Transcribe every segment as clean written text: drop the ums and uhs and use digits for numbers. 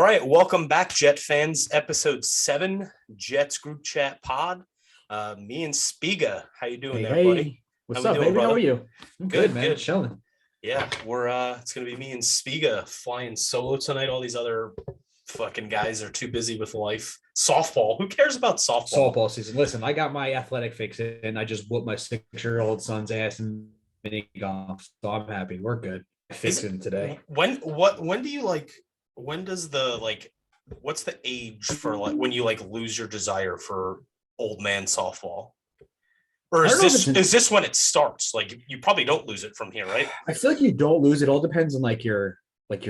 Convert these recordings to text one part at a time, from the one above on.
right, welcome back, Jet fans. Episode 7, Jets Group Chat Pod. Me and Spiga, how you doing there, buddy? What's How we up, doing, baby? brother? How are you? I'm Good, man. good. Chilling. Yeah, we're it's gonna be me and Spiga flying solo tonight. All these other fucking guys are too busy with life. Softball. Who cares about softball? Softball season. Listen, I got my athletic fix in. I just whooped my 6-year-old son's ass in mini golf, so I'm happy. We're good. Fixing today. When do you when does what's the age for when you lose your desire for old man softball? Or is this when it starts? Like, you probably don't lose it from here, right? I feel like you don't lose. It all depends on your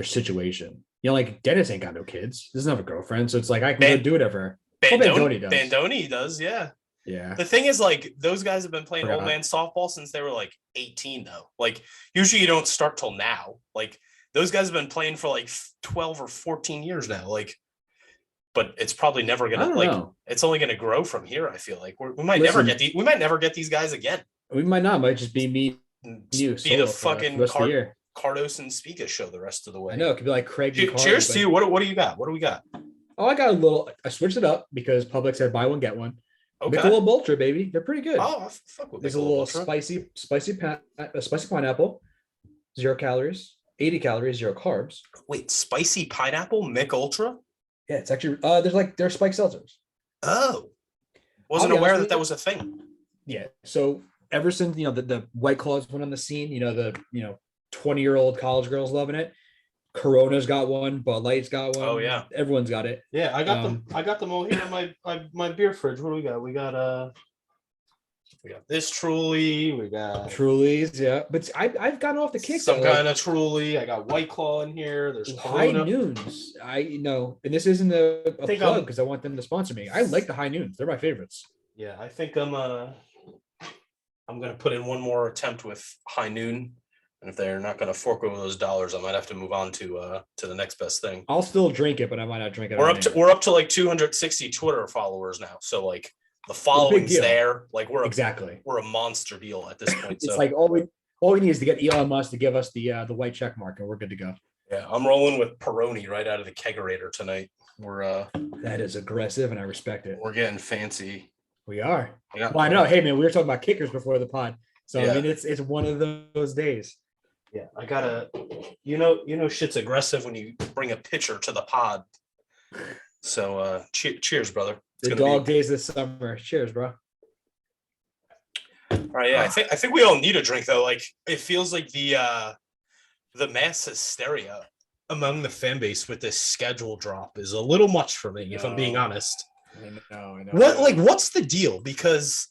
situation. You know, like Dennis ain't got no kids. Doesn't have a girlfriend, so it's like I can go do whatever. Bandoni does. Bandoni does, yeah. Yeah. The thing is, those guys have been playing old man softball since they were 18, though. Usually you don't start till now. Those guys have been playing for 12 or 14 years now. But it's probably never gonna it's only gonna grow from here. I feel like we might never get these guys again. We might not. Might just be me. You be the fucking Kardos and Spiga show the rest of the way. I know it could be like Craig. Cheers to you. What do you got? What do we got? Oh, I switched it up because Publix said buy one get one. Okay. Michelob Ultra, baby. They're pretty good. Oh, fuck with There's a little spicy pineapple, 0 calories, 80 calories, 0 carbs. Wait, spicy pineapple, Mick Ultra? Yeah, it's actually they're spiked seltzers. Oh, wasn't aware that was a thing. Yeah, so ever since the White Claws went on the scene, the 20-year-old college girls loving it. Corona's got one, Bud Light's got one. Oh yeah, everyone's got it. Yeah, I got them. I got them all here in my beer fridge. What do we got? We got this Truly. We got Trulies, yeah. But I've gotten off the kick. Some kind of Truly. I got White Claw in here. There's High Noons. And this isn't a plug because I want them to sponsor me. I like the High Noons. They're my favorites. Yeah, I think I'm gonna put in one more attempt with High Noon. And if they're not going to fork over those dollars, I might have to move on to the next best thing. I'll still drink it, but I might not drink it. We're up to 260 Twitter followers now, so the following's there. We're a monster deal at this point. It's all we need is to get Elon Musk to give us the white check mark, and we're good to go. Yeah, I'm rolling with Peroni right out of the kegerator tonight. That is aggressive, and I respect it. We're getting fancy. We are. Yeah. Well, I know. Hey, man, we were talking about kickers before the pod, so yeah. I mean, it's one of those days. Yeah, I gotta, shit's aggressive when you bring a pitcher to the pod. So, cheers, brother. The dog days this summer. Cheers, bro. All right, yeah, I think we all need a drink though. It feels like the mass hysteria among the fan base with this schedule drop is a little much for me, if I'm being honest. I know. What's the deal? Because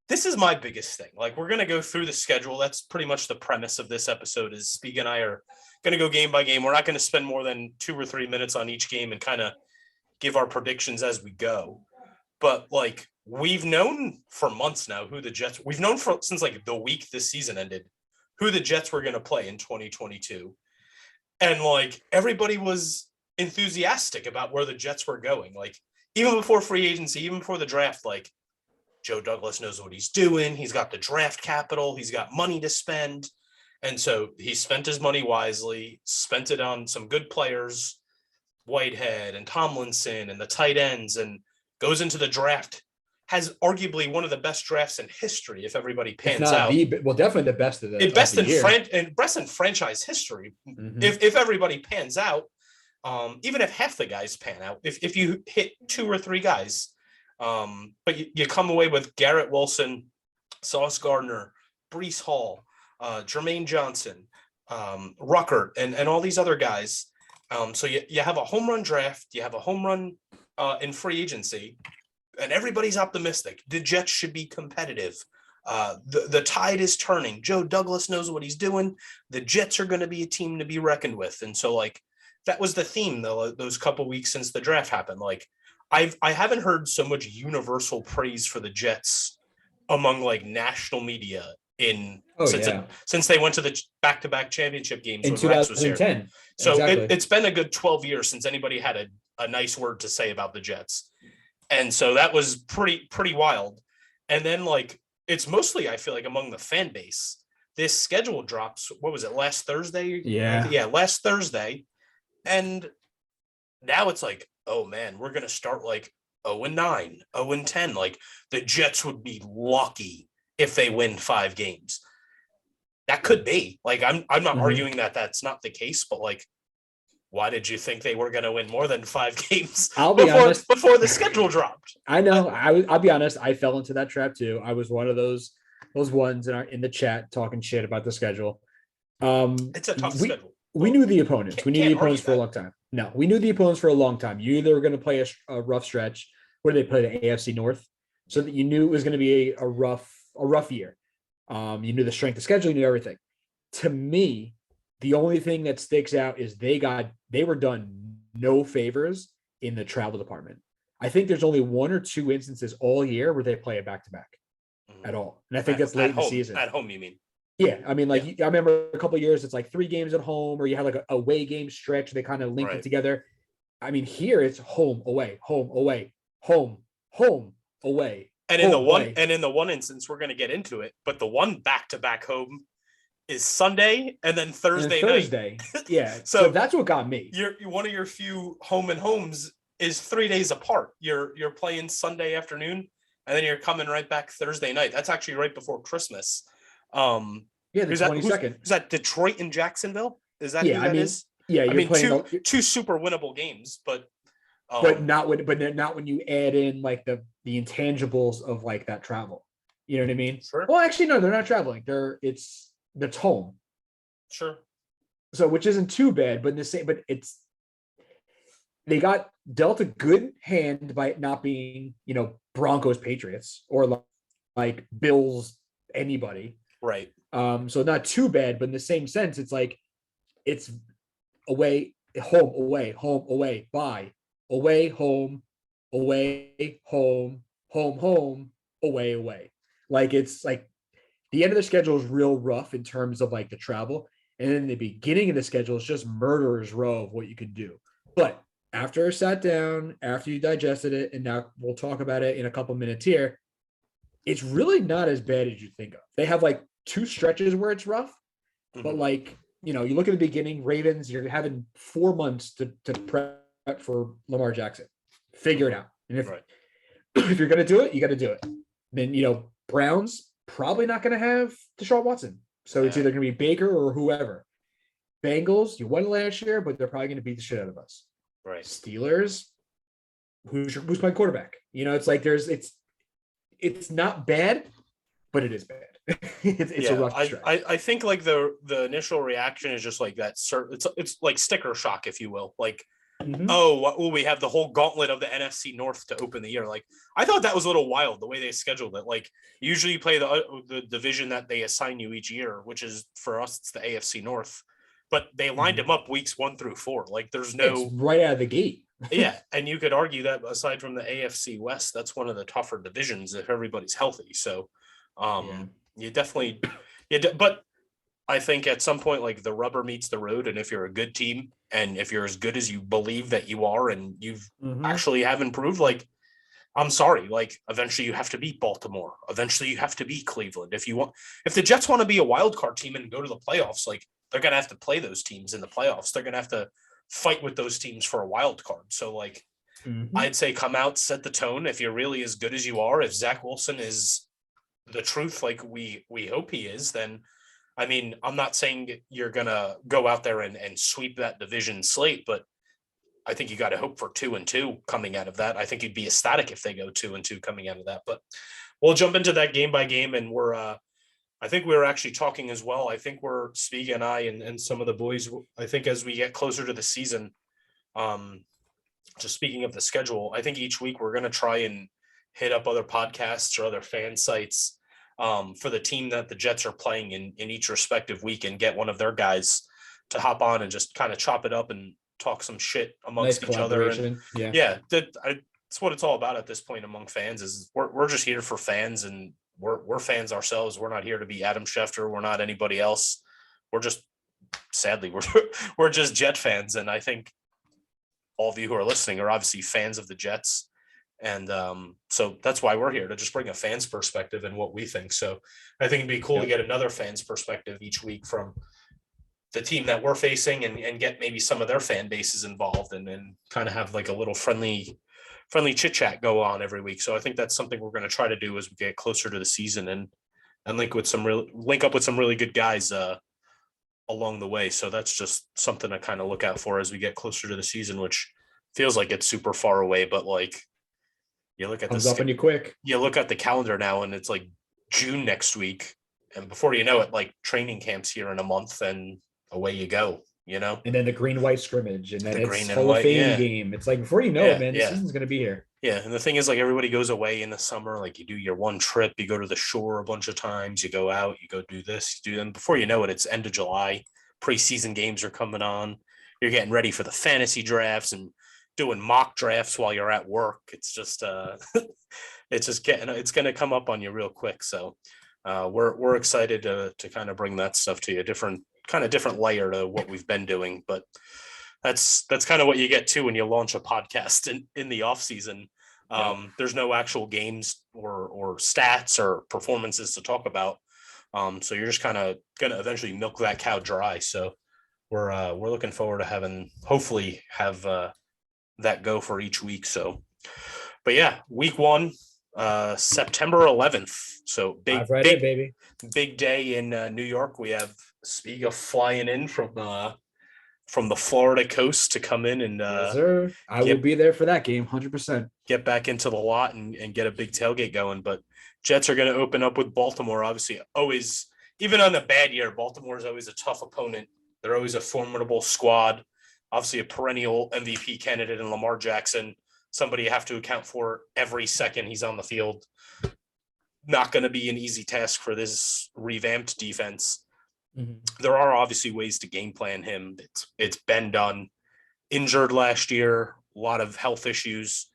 this is my biggest thing. We're going to go through the schedule. That's pretty much the premise of this episode is Spiga and I are going to go game by game. We're not going to spend more than 2 or 3 minutes on each game and kind of give our predictions as we go. But we've known for months now who the Jets, we've known since the week this season ended, who the Jets were going to play in 2022. And everybody was enthusiastic about where the Jets were going. Even before free agency, even before the draft, Joe Douglas knows what he's doing. He's got the draft capital. He's got money to spend. And so he spent his money wisely, spent it on some good players, Whitehead and Tomlinson and the tight ends, and goes into the draft, has arguably one of the best drafts in history if everybody pans out. Definitely the best of the best in franchise history. Mm-hmm. If everybody pans out, even if half the guys pan out, if you hit 2 or 3 guys, but you come away with Garrett Wilson, Sauce Gardner, Breece Hall, Jermaine Johnson, Ruckert, and all these other guys. So you have a home run draft, you have a home run in free agency, and everybody's optimistic. The Jets should be competitive. The tide is turning. Joe Douglas knows what he's doing. The Jets are going to be a team to be reckoned with. And so that was the theme though, those couple weeks since the draft happened. I haven't heard so much universal praise for the Jets among national media since they went to the back-to-back championship games in 2010. So exactly. It's been a good 12 years since anybody had a nice word to say about the Jets. And so that was pretty wild. And then it's mostly, I feel among the fan base. This schedule drops, what was it, last Thursday? Yeah. Yeah, last Thursday. And now it's like, oh man, we're gonna start like 0-9, 0-10. Like the Jets would be lucky if they win 5 games. That could be. Like I'm not arguing that that's not the case, but like, why did you think they were going to win more than 5 games I'll be honest. before the schedule dropped? I know. I'll be honest. I fell into that trap too. I was one of those ones in the chat talking shit about the schedule. It's a tough schedule. We knew the opponents. We knew the opponents for a long time. No, we knew the opponents for a long time. You either were going to play a rough stretch where they play the AFC North, so that you knew it was going to be a rough year. You knew the strength of schedule, you knew everything. To me, the only thing that sticks out is they were done no favors in the travel department. I think there's only 1 or 2 instances all year where they play a back-to-back at all. And I think that's late in the season. At home, you mean? Yeah. I mean, like, I remember a couple of years, it's like 3 games at home, or you have like a away game stretch. They kind of link it together. I mean, here it's home, away, home, away, home, home, away. And in the one instance, we're going to get into it, but the one back-to-back home is Sunday and then Thursday night. Yeah. so that's what got me. You're one of your few home and homes is 3 days apart. You're playing Sunday afternoon and then you're coming right back Thursday night. That's actually right before Christmas. Yeah, the 22nd. Is that Detroit and Jacksonville? Is that who that is? Yeah, I mean, two super winnable games, but not when you add in like the intangibles of like that travel. You know what I mean? Sure. Well, actually, no, they're not traveling. That's home. Sure. So, which isn't too bad, but they got dealt a good hand by it not being, Broncos, Patriots, or like Bills, anybody. Right. So not too bad, but in the same sense, it's like it's away, home, away, home, away, bye, away, home, away, home, home, home, away, away. Like it's like the end of the schedule is real rough in terms of like the travel. And then the beginning of the schedule is just murderer's row of what you can do. But after I sat down, after you digested it, and now we'll talk about it in a couple minutes here, it's really not as bad as you think of. They have like 2 stretches where it's rough, but like, you look at the beginning, Ravens, you're having 4 months to prep for Lamar Jackson. Figure it out. And if you're going to do it, you got to do it. Then, Browns, probably not going to have Deshaun Watson. So it's either going to be Baker or whoever. Bengals, you won last year, but they're probably going to beat the shit out of us. Right. Steelers, who's playing quarterback? It's like it's not bad, but it is bad. it's a rough stretch. I think like the initial reaction is just like that. It's like sticker shock, if you will. Like, we have the whole gauntlet of the NFC North to open the year. Like, I thought that was a little wild the way they scheduled it. Like, usually you play the division that they assign you each year, which is for us it's the AFC North. But they lined them up weeks 1 through 4. Like, there's no right out of the gate. Yeah, and you could argue that aside from the AFC West, that's one of the tougher divisions if everybody's healthy. So, you definitely, but I think at some point, like the rubber meets the road, and if you're a good team, and if you're as good as you believe that you are, and you've actually have improved, like, I'm sorry, like eventually you have to beat Baltimore. Eventually you have to beat Cleveland. If the Jets want to be a wild card team and go to the playoffs, like they're gonna have to play those teams in the playoffs. They're gonna have to fight with those teams for a wild card. So like, I'd say come out, set the tone. If you're really as good as you are, if Zach Wilson is the truth, like we hope he is, then I mean, I'm not saying you're gonna go out there and sweep that division slate, but I think you got to hope for 2-2 coming out of that. I think you'd be ecstatic if they go 2-2 coming out of that. But we'll jump into that game by game, and I think we were actually talking as well. I think we're Spiga and I and some of the boys. I think as we get closer to the season, just speaking of the schedule, I think each week we're going to try and hit up other podcasts or other fan sites for the team that the Jets are playing in each respective week, and get one of their guys to hop on and just kind of chop it up and talk some shit amongst each other. And that's what it's all about at this point among fans. Is we're just here for fans, and we're fans ourselves. We're not here to be Adam Schefter. We're not anybody else. We're just, sadly, we're just Jet fans. And I think all of you who are listening are obviously fans of the Jets. And so that's why we're here, to just bring a fan's perspective and what we think. So I think it'd be cool to get another fan's perspective each week from the team that we're facing and get maybe some of their fan bases involved and kind of have like a little friendly chit chat go on every week. So I think that's something we're going to try to do as we get closer to the season and link up with some really good guys along the way. So that's just something to kind of look out for as we get closer to the season, which feels like it's super far away, but like you look at Comes up on you quick. You look at the calendar now and it's like June next week. And before you know it, like training camps here in a month and away you go, you know? And then the green-white scrimmage, and then it's and Hall of white, Fame game. It's like before you know it, man, the season's going to be here. Yeah. And the thing is, like, everybody goes away in the summer. Like, you do your one trip, you go to the shore a bunch of times, you go out, you go do this, you do them. Before you know it, it's end of July. Preseason games are coming on. You're getting ready for the fantasy drafts and doing mock drafts while you're at work. It's just, it's going to come up on you real quick. So we're excited to kind of bring that stuff to you, different layer to what we've been doing. But that's kind of what you get to when you launch a podcast in the off season. There's no actual games or stats or performances to talk about. So you're just kind of going to eventually milk that cow dry. So we're looking forward to hopefully have that go for each week. So, but yeah, week 1, September 11th. So big day in New York. We have Spiga flying in from the Florida coast to come in and yes, sir. I will be there for that game, 100%. Get back into the lot and get a big tailgate going. But Jets are going to open up with Baltimore. Obviously, always, even on a bad year, Baltimore is always a tough opponent. They're always a formidable squad. Obviously, a perennial MVP candidate in Lamar Jackson, somebody you have to account for every second he's on the field. Not going to be an easy task for this revamped defense. Mm-hmm. There are obviously ways to game plan him. It's been done. Injured last year, a lot of health issues.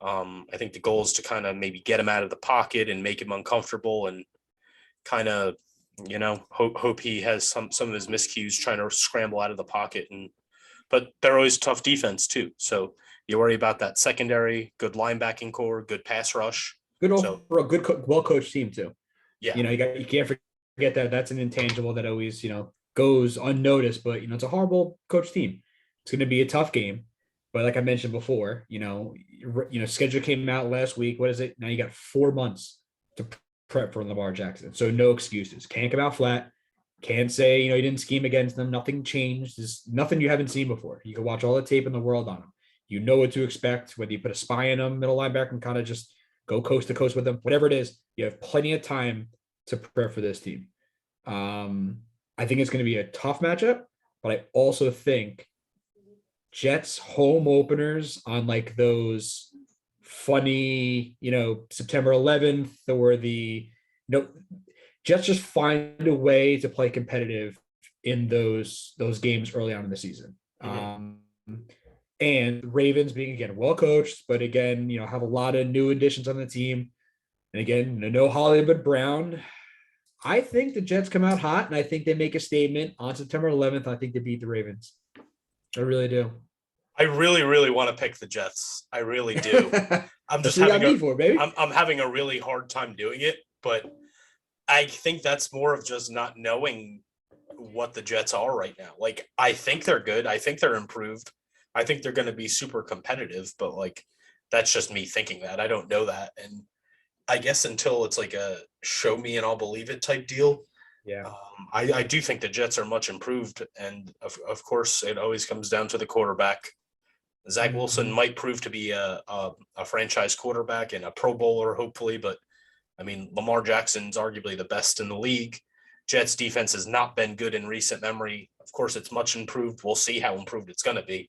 I think the goal is to kind of maybe get him out of the pocket and make him uncomfortable and kind of, hope he has some of his miscues trying to scramble out of the pocket. But they're always tough defense too. So you worry about that secondary, good linebacking core, good pass rush. Good well-coached team too. Yeah. You can't forget that that's an intangible that always, goes unnoticed, but it's a horrible coach team. It's going to be a tough game. But like I mentioned before, schedule came out last week. What is it? Now you got 4 months to prep for Lamar Jackson. So no excuses. Can't come out flat. Can't say, you didn't scheme against them. Nothing changed. There's nothing you haven't seen before. You can watch all the tape in the world on him. You know what to expect, whether you put a spy in him, middle linebacker, and kind of just go coast to coast with them, whatever it is, you have plenty of time to prepare for this team. I think it's going to be a tough matchup, but I also think Jets home openers on like those funny, September 11th or Jets just find a way to play competitive in those games early on in the season. Mm-hmm. And Ravens being, again, well-coached, but again, have a lot of new additions on the team. And again, no Hollywood Brown. I think the Jets come out hot, and I think they make a statement on September 11th. I think they beat the Ravens. I really do. I really, really want to pick the Jets. I really do. I'm just I'm having a really hard time doing it, but I think that's more of just not knowing what the Jets are right now. Like, I think they're good. I think they're improved. I think they're going to be super competitive, but like, that's just me thinking that. I don't know that. And I guess until it's like a show me and I'll believe it type deal. Yeah. I do think the Jets are much improved. And of course, it always comes down to the quarterback. Zach Wilson might prove to be a franchise quarterback and a Pro Bowler, hopefully. But I mean, Lamar Jackson's arguably the best in the league. Jets defense has not been good in recent memory. Of course, it's much improved. We'll see how improved it's going to be.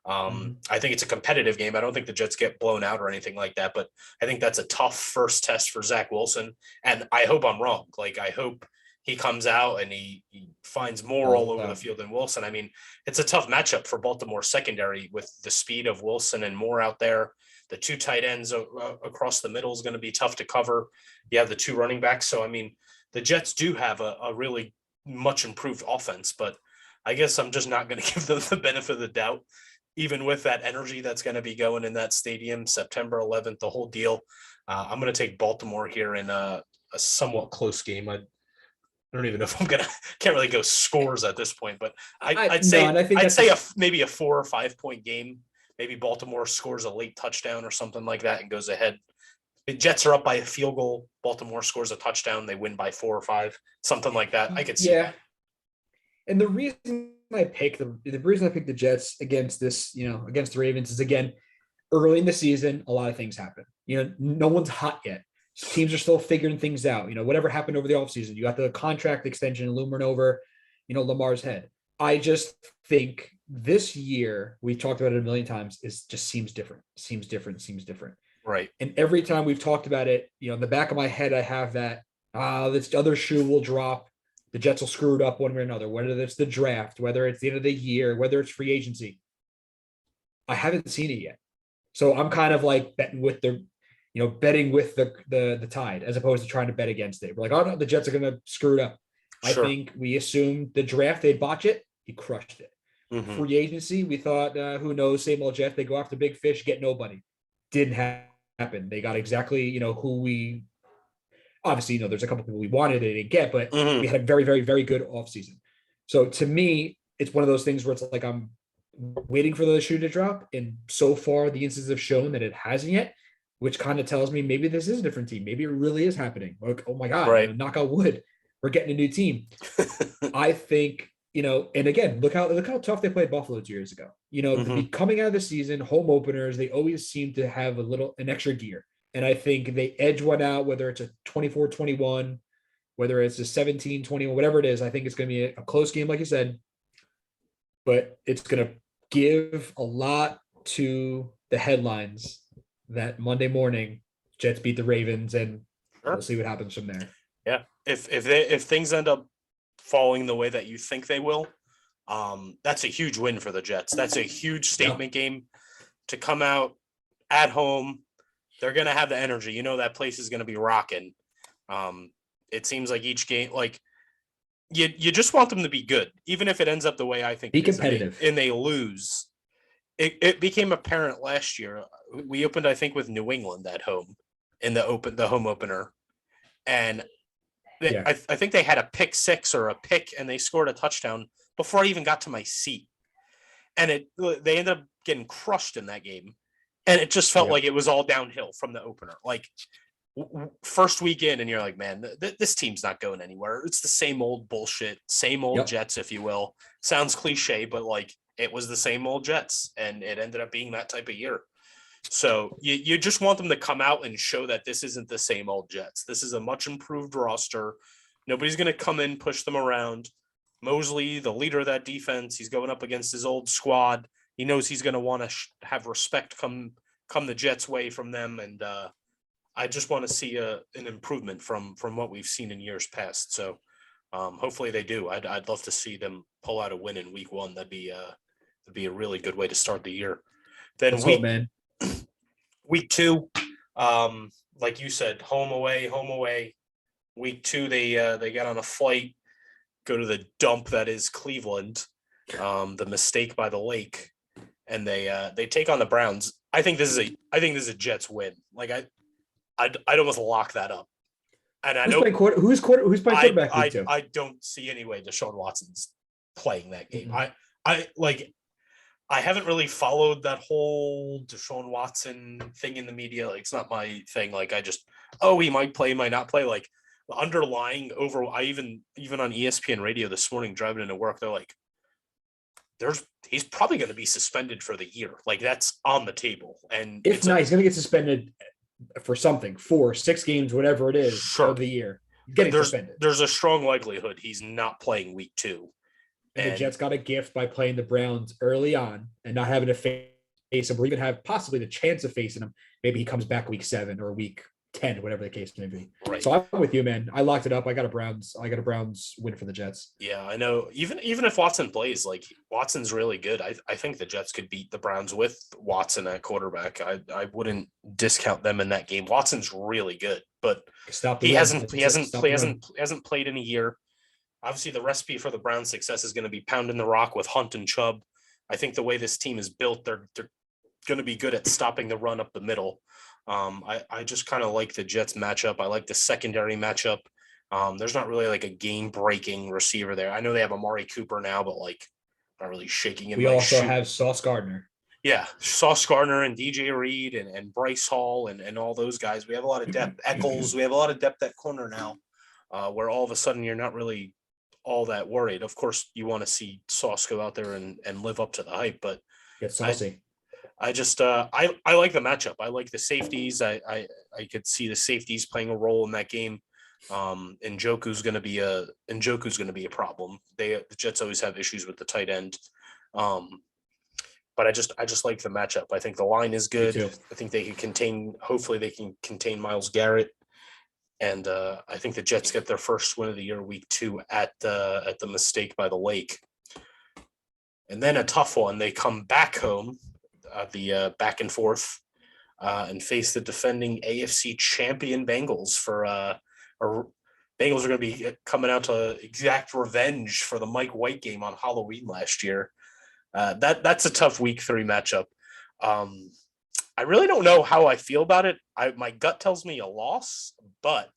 I think it's a competitive game. I don't think the Jets get blown out or anything like that, but I think that's a tough first test for Zach Wilson. And I hope I'm wrong. Like, I hope he comes out and he finds more all over the field than Wilson. I mean, it's a tough matchup for Baltimore secondary with the speed of Wilson and Moore out there. The 2 tight ends across the middle is going to be tough to cover. You have the 2 running backs. So, I mean, the Jets do have a really much improved offense, but I guess I'm just not going to give them the benefit of the doubt. Even with that energy that's going to be going in that stadium, September 11th, the whole deal. I'm going to take Baltimore here in a somewhat close game. I don't even know if can't really go scores at this point, but I'd no, say and I think maybe a 4 or 5 point game. Maybe Baltimore scores a late touchdown or something like that and goes ahead. The Jets are up by a field goal. Baltimore scores a touchdown. They win by 4 or 5, something like that. I could see that. And the reason I picked the Jets against this, against the Ravens is, again, early in the season, a lot of things happen. No one's hot yet. Teams are still figuring things out. Whatever happened over the offseason, you got the contract extension looming over, Lamar's head. I just think this year, we've talked about it a million times, just seems different. Right. And every time we've talked about it, in the back of my head, I have that, this other shoe will drop. The Jets will screw it up one way or another, whether it's the draft, whether it's the end of the year, whether it's free agency. I haven't seen it yet. So I'm kind of like betting with the tide, as opposed to trying to bet against it. We're like, oh no, the Jets are going to screw it up. Sure. I think we assumed the draft, they'd botch it. He crushed it. Mm-hmm. Free agency, we thought, who knows, same old Jets. They go after big fish, get nobody. Didn't happen. They got exactly, who we obviously, there's a couple people we wanted they didn't get, but we had a very, very, very good offseason. So to me, it's one of those things where it's like I'm waiting for the shoe to drop. And so far, the instances have shown that it hasn't yet, which kind of tells me maybe this is a different team. Maybe it really is happening. Like, oh my God, right. Knock on wood, we're getting a new team. I think, and again, look how tough they played Buffalo 2 years ago. Coming out of the season, home openers, they always seem to have an extra gear. And I think they edge one out, whether it's a 24-21, whether it's a 17-21, whatever it is. I think it's going to be a close game, like you said, but it's going to give a lot to the headlines that Monday morning Jets beat the Ravens, and we'll see what happens from there. Yeah. If things end up falling the way that you think they will, that's a huge win for the Jets. That's a huge statement game to come out at home. They're going to have the energy. That place is going to be rocking. It seems like each game, like you just want them to be good, even if it ends up the way I think. Be competitive. And they lose. It became apparent last year. We opened, I think, with New England at home in the home opener. And I think they had a pick six or a pick, and they scored a touchdown before I even got to my seat. And they ended up getting crushed in that game. And it just felt like it was all downhill from the opener. Like first weekend, and you're like, man, this team's not going anywhere. It's the same old bullshit, same old Jets, if you will. Sounds cliche, but like it was the same old Jets, and it ended up being that type of year. So you just want them to come out and show that this isn't the same old Jets. This is a much improved roster. Nobody's going to come in, push them around. Mosley, the leader of that defense, he's going up against his old squad. He knows he's going to want to have respect come the Jets' way from them, and I just want to see an improvement from what we've seen in years past. So hopefully they do. I'd love to see them pull out a win in week 1. That'd be a really good way to start the year. Then week 2, like you said, home away. Week 2, they get on a flight, go to the dump that is Cleveland, the mistake by the lake. And they take on the Browns. I think this is a Jets win. Like I'd almost lock that up. And I know who's playing quarterback. I don't see any way Deshaun Watson's playing that game. I haven't really followed that whole Deshaun Watson thing in the media. Like it's not my thing. Like he might play, might not play. Like the underlying even on ESPN radio this morning driving into work, they're like, he's probably going to be suspended for the year. Like that's on the table. And if not, he's going to get suspended for something, 4-6 games, whatever it is of the year. Suspended. There's a strong likelihood he's not playing week 2. And the Jets got a gift by playing the Browns early on and not having to face him, or even have possibly the chance of facing him. Maybe he comes back week 7 or week 10, whatever the case may be. Right. So I'm with you, man. I locked it up. I got a Browns win for the Jets. Yeah, I know. Even if Watson plays, like Watson's really good. I think the Jets could beat the Browns with Watson at quarterback. I wouldn't discount them in that game. Watson's really good, but he hasn't played in a year. Obviously, the recipe for the Browns' success is going to be pounding the rock with Hunt and Chubb. I think the way this team is built, they're going to be good at stopping the run up the middle. I just kind of like the Jets matchup. I like the secondary matchup. There's not really like a game-breaking receiver there. I know they have Amari Cooper now, but like not really shaking him. We Like also shoot, have Sauce Gardner. yeah, Sauce Gardner and DJ Reed and Bryce Hall and all those guys. We have a lot of depth. Eccles, we have a lot of depth at corner now, where all of a sudden you're not really all that worried. Of course, you want to see Sauce go out there and live up to the hype, but Get I saucy. I just I like the matchup. I like the safeties. I could see the safeties playing a role in that game. Njoku's gonna be a problem. The Jets always have issues with the tight end. Um, but I just like the matchup. I think the line is Me good. too. I think they can contain. Hopefully, they can contain Myles Garrett, and I think the Jets get their first win of the year, week 2 at the Mistake by the Lake, and then a tough one. They come back home, the back and forth, and face the defending AFC champion Bengals for or Bengals are going to be coming out to exact revenge for the Mike White game on Halloween last year. That's a tough week 3 matchup. I really don't know how I feel about it. My gut tells me a loss, but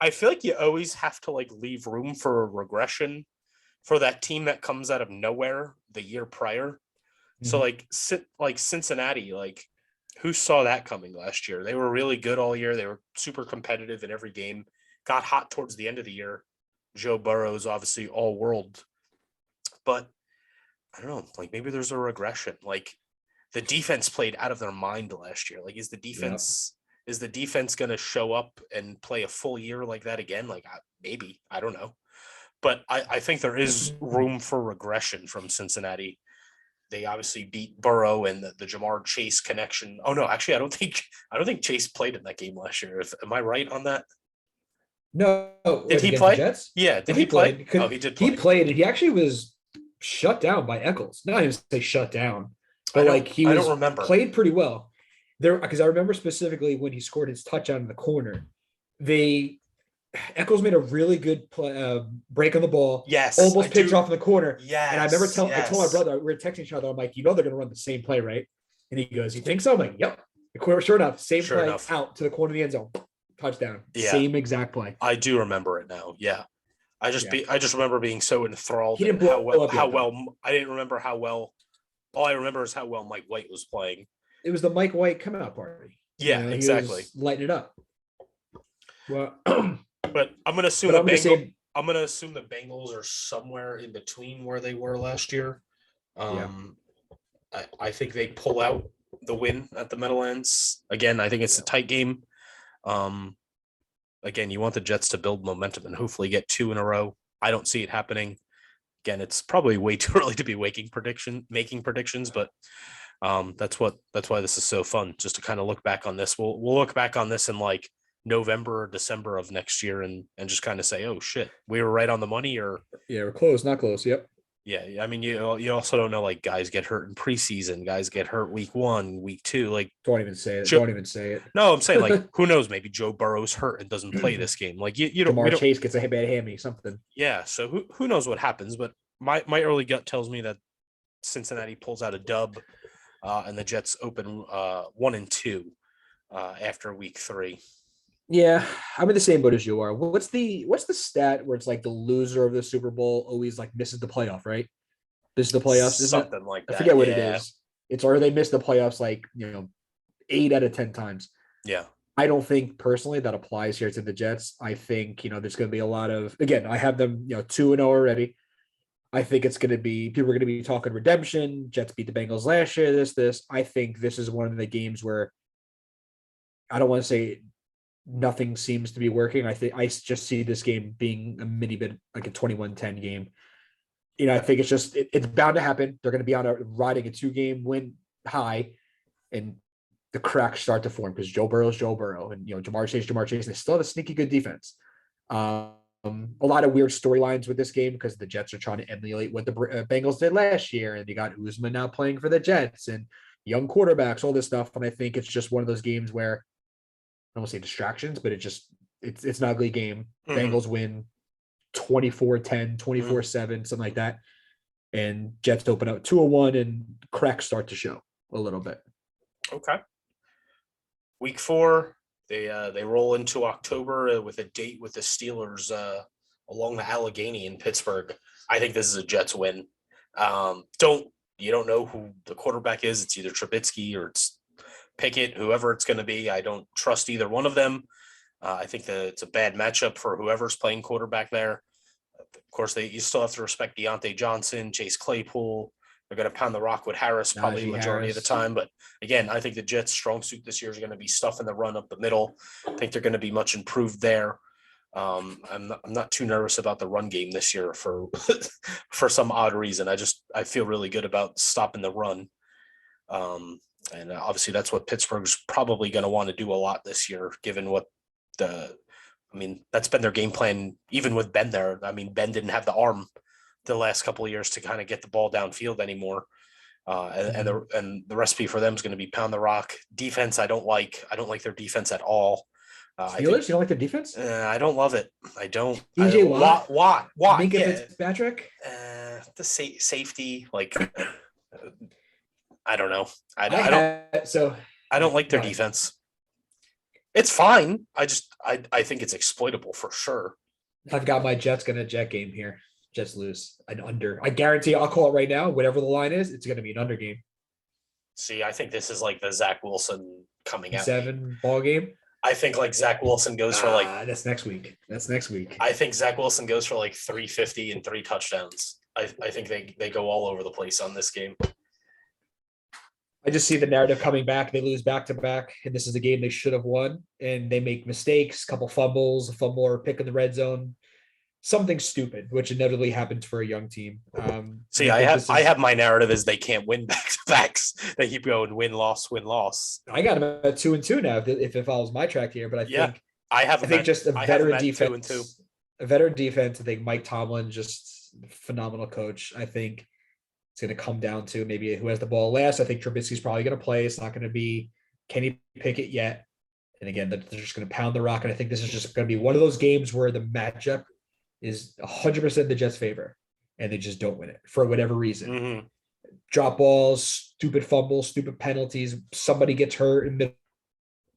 I feel like you always have to like leave room for a regression for that team that comes out of nowhere the year prior. So like Cincinnati, like who saw that coming last year? They were really good all year. They were super competitive in every game. Got hot towards the end of the year. Joe Burrow's obviously all world, but I don't know. Like maybe there's a regression. Like the defense played out of their mind last year. Like is the Yep. defense going to show up and play a full year like that again? Like maybe I don't know, but I think there is room for regression from Cincinnati. They obviously beat Burrow and the Jamar Chase connection. Oh no, actually, I don't think Chase played in that game last year. Am I right on that? No, Did what, he against the play? Jets? Yeah, No, did he he play? played. Oh, he did He play. played, and he actually was shut down by Eccles. Not even say shut down, I but don't like he I don't was remember. played pretty well there because I remember specifically when he scored his touchdown in the corner. They Eccles made a really good play, break on the ball, Yes, I almost picked do. off in the corner. And I remember Yes, I told my yes. brother, we were texting each other. I'm like, you know, they're going to run the same play, right? And he goes, you think so? I'm like, yep. The corner, sure enough, same Sure play enough. out to the corner of the end zone, touchdown, Yeah, same exact play. I do remember it now. Yeah. Yeah, I just remember being so enthralled he in didn't blow up how yet though. well I didn't remember how well all I remember is how well Mike White was playing. It was the Mike White come out party. You Yeah, know, he exactly. was lighting it up. Well, but But I'm going to say, I'm gonna assume the Bengals are somewhere in between where they were last year. yeah, Um, I think they pull out the win at the Meadowlands. Again, I think it's a yeah. tight game. Um, again, you want the Jets to build momentum and hopefully get 2 in a row. I don't see it happening. Again, it's probably way too early to be making predictions, but that's why this is so fun, just to kind of look back on this. We'll look back on this in like November or December of next year and just kind of say, oh shit, we were right on the money. Or Yeah, we're close, not close. Yep. yeah, I mean you also don't know, like guys get hurt in preseason, guys get hurt week 1, week 2, like Don't even say it. Joe, Don't even say no, I'm saying like it. who knows, maybe Joe Burrow's hurt and doesn't play this game. Like you don't we Jamar don't Chase gets a bad hammy, something. yeah, so who knows what happens, but my early gut tells me that Cincinnati pulls out a dub, and the Jets open 1-2 after week 3. Yeah, I'm in the same boat as you are. What's the stat where it's like the loser of the Super Bowl always like misses the playoff, right? This is the playoffs, isn't it? Something like I that. forget what it Yeah. is. It's or they miss the playoffs like 8 out of 10 times. Yeah. I don't think personally that applies here to the Jets. I think there's going to be a lot of again. I have them 2-0 already. I think it's going to be people are going to be talking redemption. Jets beat the Bengals last year. This. I think this is one of the games where I don't want to say nothing seems to be working. I think I just see this game being a mini bit like a 21-10 game. I think it's just it's bound to happen. They're going to be on riding a 2-game win high, and the cracks start to form because Joe Burrow's Joe Burrow, and Jamar Chase, and they still have a sneaky good defense. A lot of weird storylines with this game because the Jets are trying to emulate what the Bengals did last year, and you got Uzman now playing for the Jets and young quarterbacks, all this stuff. And I think it's just one of those games where I don't say distractions, but it's an ugly game. Mm-hmm. Bengals win 24-10, 24-7, something like that. And Jets open up 2-1 and cracks start to show a little bit. Okay. Week 4, They roll into October with a date with the Steelers along the Allegheny in Pittsburgh. I think this is a Jets win. You don't know who the quarterback is. It's either Trubisky or it's Pickett, whoever it's going to be. I don't trust either one of them. I think that it's a bad matchup for whoever's playing quarterback there. Of course, you still have to respect Deontay Johnson, Chase Claypool. They're going to pound the rock with Harris probably the majority of the time. But again, I think the Jets' strong suit this year is going to be stuffing the run up the middle. I think they're going to be much improved there. I'm not too nervous about the run game this year for for some odd reason. I feel really good about stopping the run. And obviously that's what Pittsburgh's probably going to want to do a lot this year, given what that's been their game plan, even with Ben there. I mean, Ben didn't have the arm the last couple of years to kind of get the ball downfield anymore. And the recipe for them is going to be pound the rock. Defense, I don't like their defense at all. Steelers, you don't like their defense? I don't love it. I don't. DJ Watt? Watt? Minka Fitzpatrick? The safety, like, I don't know. I don't like their defense. It's fine. I think it's exploitable for sure. I've got my Jets going to Jet game here. Jets lose an under. I guarantee I'll call it right now. Whatever the line is, it's going to be an under game. See, I think this is like the Zach Wilson coming out 7 ball game. I think like Zach Wilson goes for like that's next week. I think Zach Wilson goes for like 350 and 3 touchdowns. I think they go all over the place on this game. I just see the narrative coming back. They lose back to back, and this is a game they should have won. And they make mistakes, a couple fumbles, a fumble or pick in the red zone, something stupid, which inevitably happens for a young team. I have my narrative is they can't win back to backs. They keep going win loss. I got them at 2-2 now if it follows my track here. But I think just a veteran defense. A veteran defense. I think Mike Tomlin, just phenomenal coach. I think it's going to come down to maybe who has the ball last. I think Trubisky's probably going to play. It's not going to be Kenny Pickett yet. And again, they're just going to pound the rock. And I think this is just going to be one of those games where the matchup is 100% the Jets' favor, and they just don't win it for whatever reason. Mm-hmm. Drop balls, stupid fumbles, stupid penalties. Somebody gets hurt in the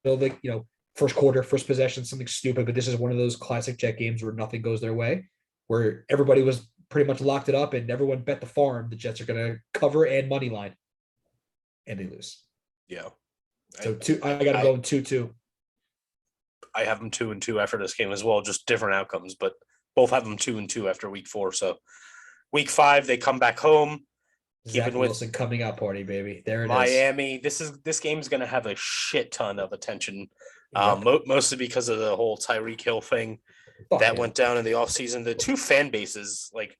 middle of the first quarter, first possession, something stupid. But this is one of those classic Jet games where nothing goes their way, where everybody was pretty much locked it up and everyone bet the farm the Jets are going to cover and money line, and they lose. Yeah. So I got to go in 2-2. I have them 2-2 after this game as well, just different outcomes, but both have them 2-2 after week 4. So week 5, they come back home. Zach Wilson coming out party, baby. There it Miami. This game is going to have a shit ton of attention, mostly because of the whole Tyreek Hill thing went down in the offseason. The two fan bases, like,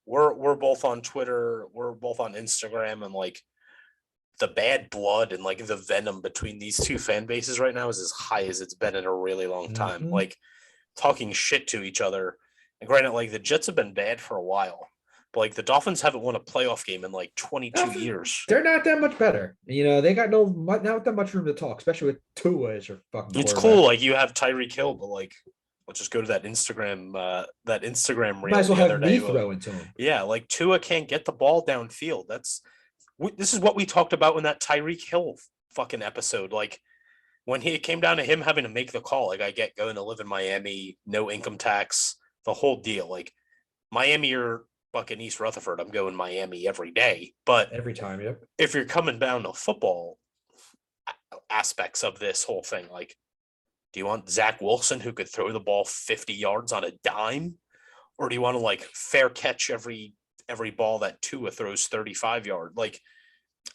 we're both on Twitter, we're both on Instagram, and like the bad blood and like the venom between these two fan bases right now is as high as it's been in a really long time. Mm-hmm. Like talking shit to each other. And granted, like the Jets have been bad for a while, but like the Dolphins haven't won a playoff game in like 22 years. They're not that much better. They got not that much room to talk, especially with Tua as your fucking. It's cool. Like you have Tyreek Hill, but like let's just go to that Instagram reel. Might as well have me throw into him. Yeah, like Tua can't get the ball downfield. This is what we talked about in that Tyreek Hill fucking episode. Like when it came down to him having to make the call, like I get going to live in Miami, no income tax, the whole deal. Like Miami or fucking East Rutherford, I'm going Miami every day. But every time, yep. If you're coming down to football aspects of this whole thing, like, do you want Zach Wilson who could throw the ball 50 yards on a dime? Or do you want to like fair catch every ball that Tua throws 35 yard? Like,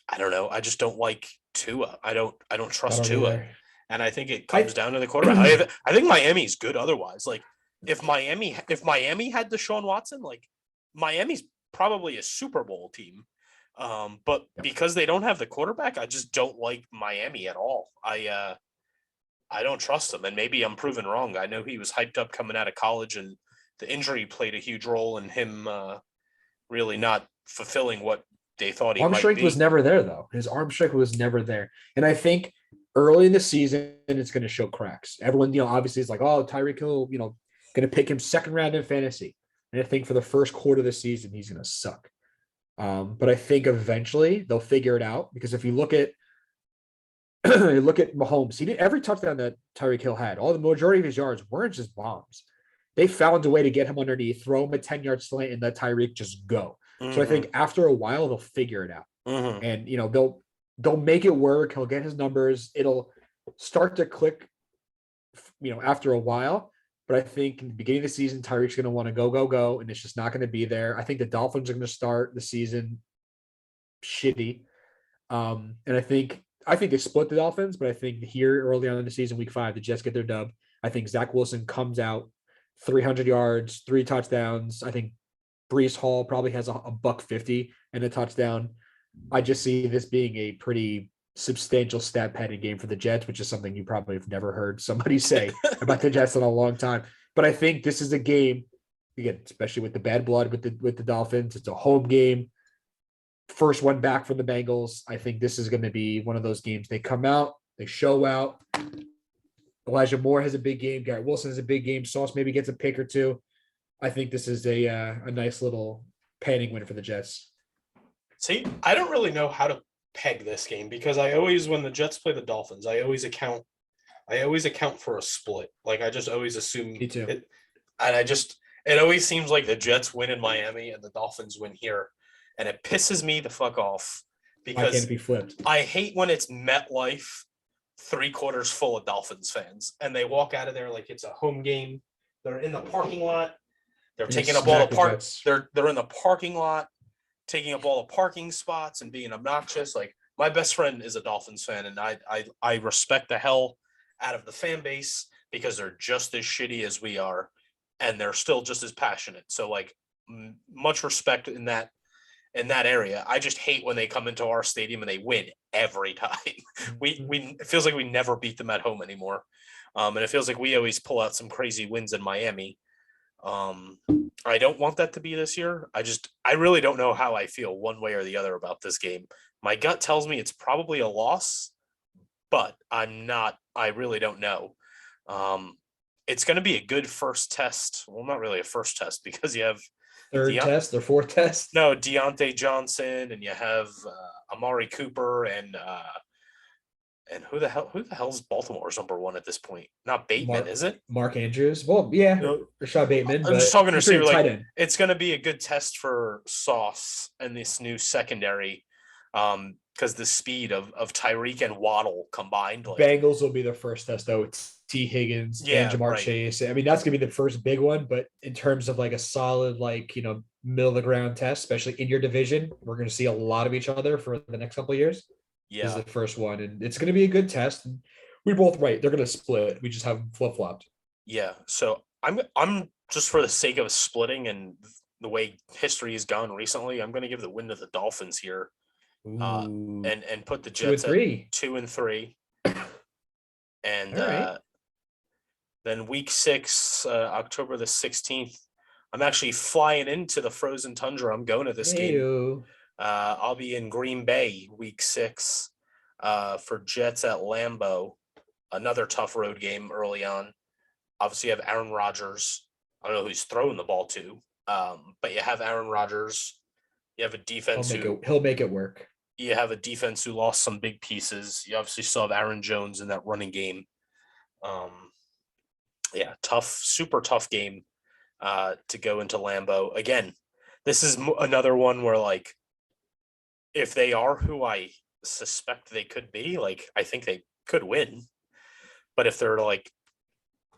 I don't know. I just don't like Tua. I don't trust Tua. Either. And I think it comes down to the quarterback. I think Miami's good otherwise. Like if Miami had Deshaun Watson, like Miami's probably a Super Bowl team. But because they don't have the quarterback, I just don't like Miami at all. I don't trust him, and maybe I'm proven wrong. I know he was hyped up coming out of college, and the injury played a huge role in him really not fulfilling what they thought he might be. Arm strength was never there, though. His arm strength was never there. And I think early in the season, it's going to show cracks. Everyone, obviously is like, oh, Tyreek Hill, going to pick him second round in fantasy. And I think for the first quarter of the season, he's going to suck. But I think eventually they'll figure it out, because if you look at look at Mahomes. He did every touchdown that Tyreek Hill had. All the majority of his yards weren't just bombs. They found a way to get him underneath, throw him a 10-yard slant, and let Tyreek just go. So I think after a while they'll figure it out, and they'll make it work. He'll get his numbers. It'll start to click, after a while. But I think in the beginning of the season, Tyreek's going to want to go, and it's just not going to be there. I think the Dolphins are going to start the season shitty, and I think they split the Dolphins. But I think here early on in the season, week 5, the Jets get their dub. I think Zach Wilson comes out 300 yards, 3 touchdowns. I think Brees Hall probably has a $150 and a touchdown. I just see this being a pretty substantial stat padding game for the Jets, which is something you probably have never heard somebody say about the Jets in a long time. But I think this is a game, again, especially with the bad blood with the Dolphins. It's a home game. First one back from the Bengals. I think this is going to be one of those games. They come out, they show out. Elijah Moore has a big game. Garrett Wilson has a big game. Sauce maybe gets a pick or two. I think this is a nice little panning win for the Jets. See, I don't really know how to peg this game because when the Jets play the Dolphins, I always account for a split. Like I just always assume Me too. it, and it always seems like the Jets win in Miami and the Dolphins win here, and it pisses me the fuck off Why can't because it be flipped? I hate when it's MetLife 3/4 full of Dolphins fans and they walk out of there like it's a home game. They're in the parking lot. They're taking up all the park. They're in the parking lot, taking up all the parking spots and being obnoxious. Like my best friend is a Dolphins fan, and I respect the hell out of the fan base because they're just as shitty as we are, and they're still just as passionate. So like much respect in that area. I just hate when they come into our stadium and they win every time. It feels like we never beat them at home anymore, and it feels like we always pull out some crazy wins in Miami. I don't want that to be this year. I really don't know how I feel one way or the other about this game. My gut tells me it's probably a loss, but I really don't know. It's going to be a good first test. Well, not really a first test because you have third test or fourth test. No, Deontay Johnson, and you have Amari Cooper and who the hell's Baltimore's number 1 at this point? Not Bateman, is it? Mark Andrews. Well, yeah, Rashad Bateman. I'm just talking to receiver. Like, it's going to be a good test for Sauce and this new secondary, because the speed of Tyreek and Waddle combined. Like, Bengals will be their first test, though. It's T. Higgins and Jamar Chase. I mean, that's going to be the first big one. But in terms of like a solid, middle of the ground test, especially in your division, we're going to see a lot of each other for the next couple of years. Yeah, is the first one, and it's going to be a good test. And we're both right; they're going to split. We just have flip flopped. Yeah, so I'm just for the sake of splitting and the way history has gone recently, I'm going to give the win to the Dolphins here, and put the Jets at 2-3, and then week 6, October the 16th. I'm actually flying into the frozen tundra. I'm going to this game. I'll be in Green Bay week 6 for Jets at Lambeau. Another tough road game early on. Obviously, you have Aaron Rodgers. I don't know who he's throwing the ball to, but you have Aaron Rodgers. You have a defense he'll make it work. You have a defense who lost some big pieces. You obviously still have Aaron Jones in that running game. Super tough game to go into Lambeau. Again, this is another one where, like, if they are who I suspect they could be, like, I think they could win. But if they're like,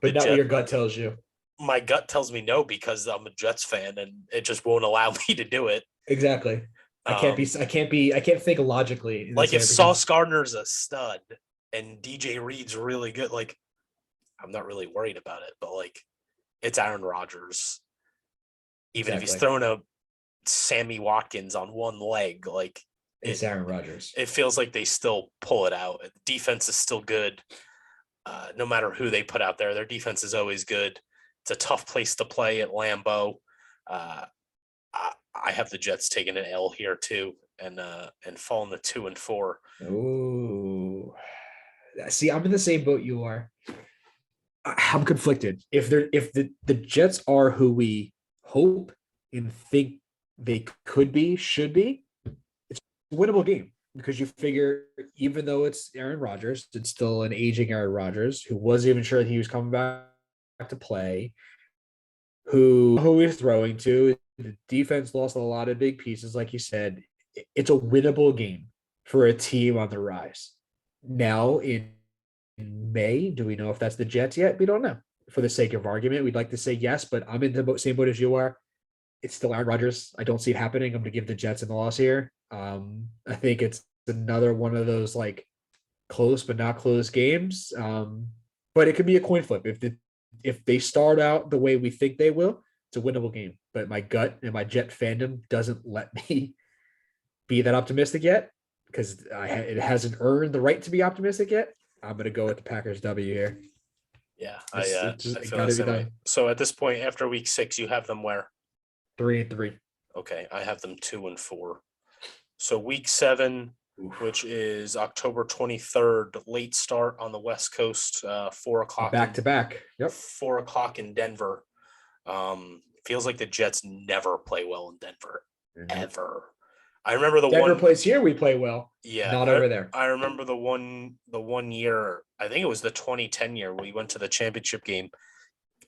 but not what your gut tells you. My gut tells me no, because I'm a Jets fan and it just won't allow me to do it. Exactly. I can't think logically. Like, if Sauce Gardner's a stud and DJ Reed's really good, like, I'm not really worried about it. But like, it's Aaron Rodgers. Even if he's throwing a Sammy Watkins on one leg, like, it's Aaron Rodgers. It feels like they still pull it out. Defense is still good. No matter who they put out there, their defense is always good. It's a tough place to play at Lambeau. I have the Jets taking an L here too, and falling to 2-4. Ooh, see, I'm in the same boat you are. I'm conflicted. If the Jets are who we hope and think they could be, should be, it's a winnable game. because you figure even though it's Aaron Rodgers, it's still an aging Aaron Rodgers who wasn't even sure that he was coming back to play, who he's throwing to. The defense lost a lot of big pieces, like you said. It's a winnable game for a team on the rise. Now in May, do we know if that's the Jets yet? We don't know. For the sake of argument, we'd like to say yes, but I'm in the same boat as you are. It's still Aaron Rodgers. I don't see it happening. I'm going to give the Jets in the loss here. I think it's another one of those like close but not close games. But it could be a coin flip. If they start out the way we think they will, it's a winnable game. But my gut and my Jet fandom doesn't let me be that optimistic yet because it hasn't earned the right to be optimistic yet. I'm going to go with the Packers W here. Yeah, I I feel the same way. So at this point, after week 6, you have them where? 3-3. Okay, I have them 2-4. So week 7, which is October 23rd, late start on the West Coast, 4 o'clock. Back to back. Yep. 4 o'clock in Denver. Feels like the Jets never play well in Denver, ever. I remember Denver plays here, we play well. Yeah, not over there. I remember the one year. I think it was the 2010 year we went to the championship game.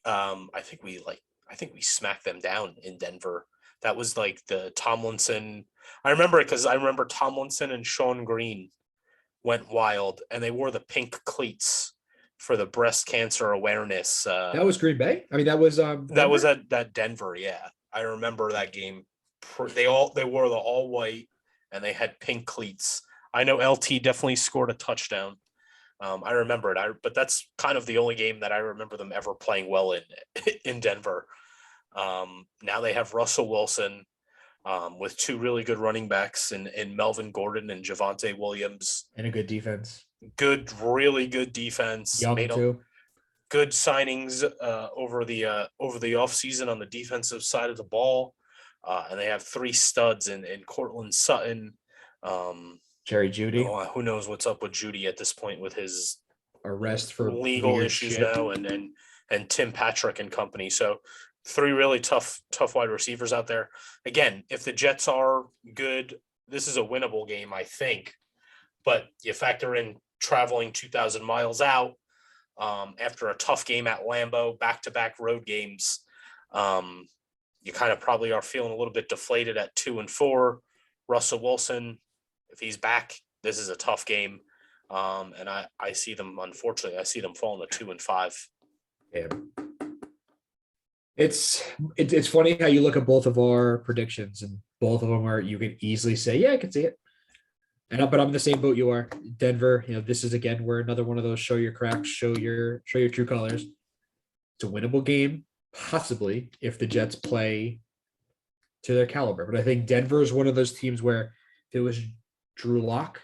I think we smacked them down in Denver. That was like the Tomlinson. I remember it because I remember Tomlinson and Sean Green went wild, and they wore the pink cleats for the breast cancer awareness. That was Green Bay. I mean, that was that was at Denver. Yeah, I remember that game. They wore the all white, and they had pink cleats. I know LT definitely scored a touchdown. I remember it. But that's kind of the only game that I remember them ever playing well in Denver. Now they have Russell Wilson with 2 really good running backs in Melvin Gordon and Javonte Williams. And a good defense. Really good defense. Young too. Good signings over the offseason on the defensive side of the ball. And they have 3 studs in Cortland Sutton. Jerry Jeudy. Who knows what's up with Jeudy at this point with his arrest for legal issues shit now and Tim Patrick and company. So 3 really tough wide receivers out there. Again, if the Jets are good, this is a winnable game, I think. But you factor in traveling 2,000 miles out after a tough game at Lambeau, back-to-back road games. You kind of probably are feeling a little bit deflated at 2-4. Russell Wilson, if he's back, this is a tough game. And I see them, unfortunately, falling to 2-5. Yeah. It's funny how you look at both of our predictions and both of them are, you can easily say, yeah, I can see it. But I'm in the same boat you are. Denver, this is again where another one of those show your cracks, show your true colors. It's a winnable game, possibly, if the Jets play to their caliber. But I think Denver is one of those teams where if it was Drew Lock,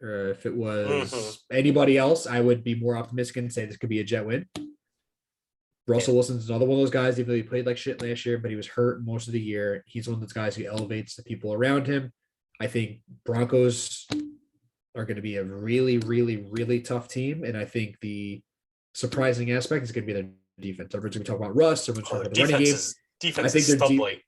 or if it was anybody else, I would be more optimistic and say this could be a Jet win. Russell Wilson's another one of those guys, even though he played like shit last year, but he was hurt most of the year. He's one of those guys who elevates the people around him. I think Broncos are going to be a really, really, really tough team. And I think the surprising aspect is going to be their defense. Everyone's going to talk about Russ. Everyone's talking about the running game. Defense I think is stumbling.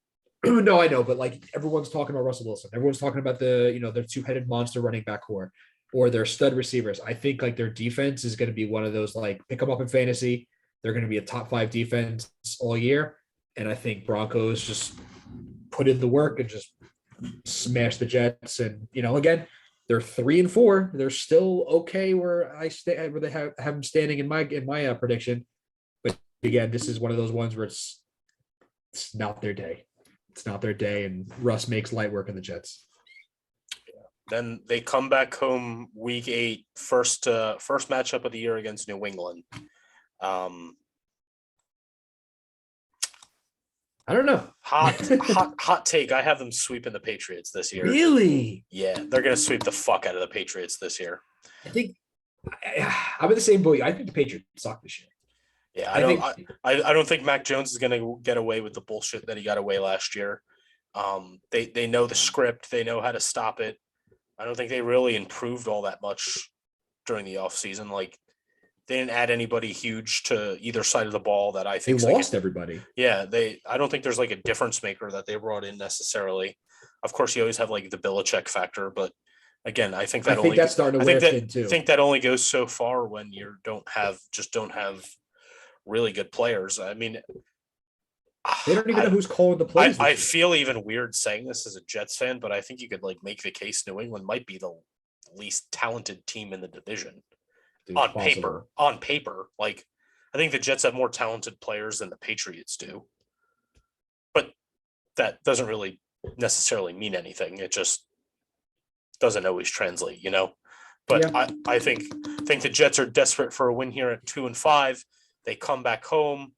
No, I know, but like everyone's talking about Russell Wilson. Everyone's talking about their 2-headed monster running back core or their stud receivers. I think like their defense is going to be one of those, like, pick them up in fantasy. They're going to be a top 5 defense all year. And I think Broncos just put in the work and just smash the Jets. And, again, they're 3-4. They're still okay where they have them standing in my prediction. But again, this is one of those ones where it's not their day. It's not their day. And Russ makes light work of the Jets. Then they come back home week 8, first matchup of the year against New England. I don't know. Hot take. I have them sweeping the Patriots this year. Really? Yeah, they're going to sweep the fuck out of the Patriots this year. I think I'm in the same boat. I think the Patriots suck this year. Yeah, I don't think Mac Jones is going to get away with the bullshit that he got away last year. They know the script. They know how to stop it. I don't think they really improved all that much during the offseason. Like, they didn't add anybody huge to either side of the ball that I think they lost everybody. Yeah, I don't think there's like a difference maker that they brought in necessarily. Of course, you always have like the Belichick factor, but Again, I think I that think only that's starting to wear thin I too. think that only goes so far when you don't have really good players. I mean, They don't even know I who's calling the plays I this year. feel even weird saying this as a Jets fan, but I think you could like make the case New England might be the least talented team in the division It's on possible. paper. On paper, like I think the Jets have more talented players than the Patriots do, but that doesn't really necessarily mean anything. It just doesn't always translate, you know. But Yeah. I think the Jets are desperate for a win here at 2-5. They come back home.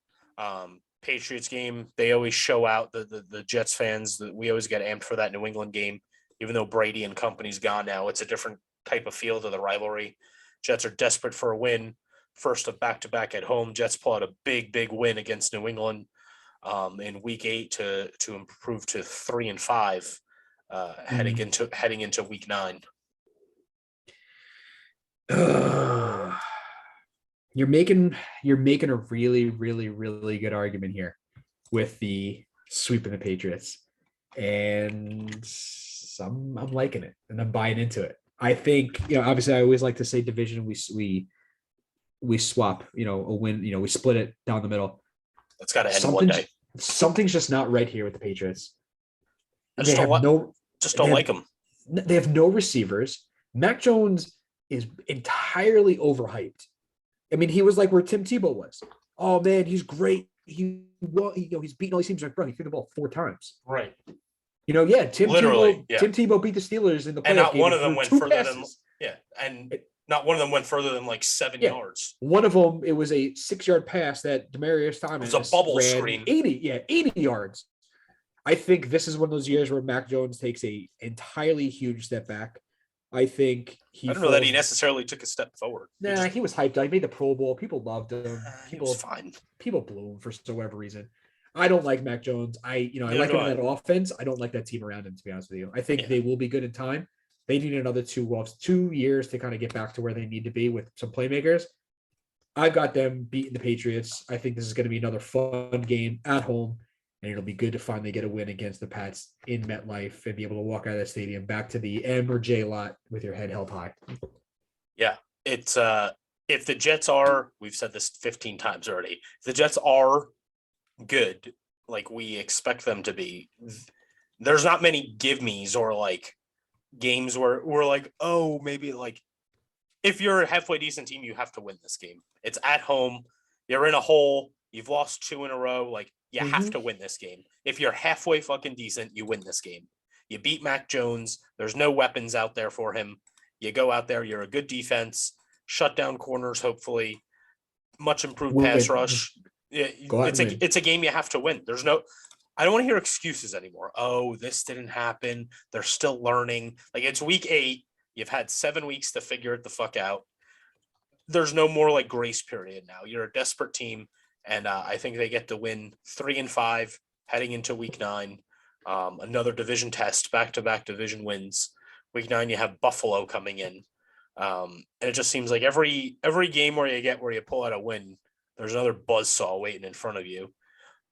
Patriots game, they always show out the Jets fans. We always get amped for that New England game, even though Brady and company's gone now. It's a different type of feel to the rivalry. Jets are desperate for a win. First of back-to-back at home. Jets pull out a big win against New England in Week 8 to improve to 3-5 heading into Week 9. You're making a really good argument here with the sweep of the Patriots, and I'm liking it and I'm buying into it. I think, obviously I always like to say division, we swap, a win, we split it down the middle. That's got to end one day. Something's just not right here with the Patriots. They don't like them. They have no receivers. Mac Jones is entirely overhyped. I mean, he was like where Tim Tebow was. Oh man, he's great. He's beating all these teams. Like, bro, he threw the ball 4 times. Right. Tim Tebow beat the Steelers in the playoff and not game. one of them went further than not one of them went further than like 7 yards. One of them, it was a 6-yard pass that Demaryius Thomas was a bubble screen. 80 yards. I think this is one of those years where Mac Jones takes a entirely huge step back. I think I don't know that he necessarily took a step forward. He was hyped. I made the Pro Bowl. People loved him. He was fine. People blew him for whatever reason. I don't like Mac Jones. I like him in that offense. I don't like that team around him, to be honest with you. I think they will be good in time. They need another 2 years to kind of get back to where they need to be with some playmakers. I've got them beating the Patriots. I think this is going to be another fun game at home, and it'll be good to finally get a win against the Pats in MetLife and be able to walk out of that stadium back to the M or J lot with your head held high. Yeah, it's if the Jets are, we've said this 15 times already, if the Jets are good, like we expect them to be, there's not many give-me's or like games where we're like, oh, maybe like if you're a halfway decent team, you have to win this game. It's at home. You're in a hole. You've lost 2 in a row. Like you have to win this game. If you're halfway fucking decent, you win this game. You beat Mac Jones. There's no weapons out there for him. You go out there. You're a good defense. Shut down corners, hopefully. Much improved pass rush. It's a game you have to win. I don't want to hear excuses anymore. Oh, this didn't happen. They're still learning. Like it's week 8. You've had 7 weeks to figure it the fuck out. There's no more like grace period now. You're a desperate team, and I think they get to win 3-5 heading into week 9. Another division test, back-to-back division wins. Week 9, you have Buffalo coming in, and it just seems like every game where you pull out a win, there's another buzzsaw waiting in front of you.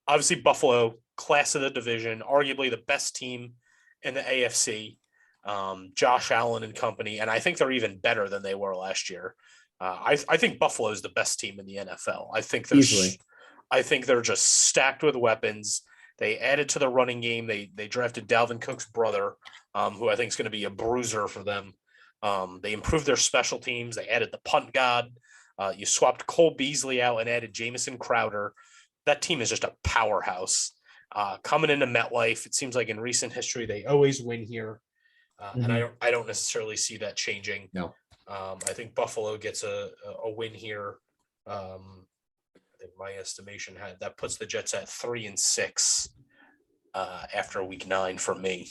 Obviously, Buffalo, class of the division, arguably the best team in the AFC. Josh Allen and company, and I think they're even better than they were last year. I think Buffalo is the best team in the NFL. I think they're just stacked with weapons. They added to the running game. They drafted Dalvin Cook's brother, who I think is going to be a bruiser for them. They improved their special teams. They added the punt god. You swapped Cole Beasley out and added Jamison Crowder. That team is just a powerhouse. Coming into MetLife, it seems like in recent history they always win here. And I don't necessarily see that changing. No. I think Buffalo gets a win here. I think my estimation that puts the Jets at 3-6 after week 9 for me.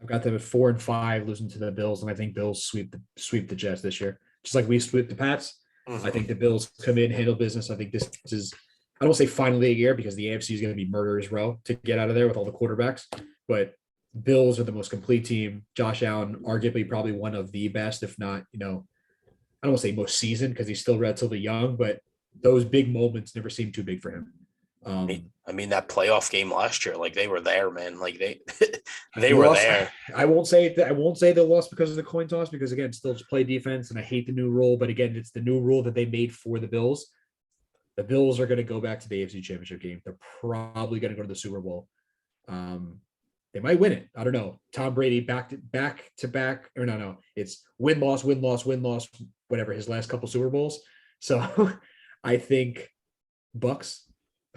I've got them at 4-5, losing to the Bills, and I think Bills sweep the Jets this year, just like we sweep the Pats. I think the Bills come in, handle business. I think this is, I don't say finally a year because the AFC is going to be murderer's row to get out of there with all the quarterbacks, but Bills are the most complete team. Josh Allen, arguably probably one of the best, if not, I don't want to say most seasoned because he's still relatively young, but those big moments never seem too big for him. I mean that playoff game last year, like they were there, man. Like they they They were lost. there. I won't say that. I won't say they lost because of the coin toss, because again, still just play defense, and I hate the new rule. But again, it's the new rule that they made for the Bills. The Bills are going to go back to the AFC Championship game. They're probably going to go to the Super Bowl. They might win it. I don't know. Tom Brady back to back, or no, it's win loss, whatever his last couple Super Bowls. So I think Bucks,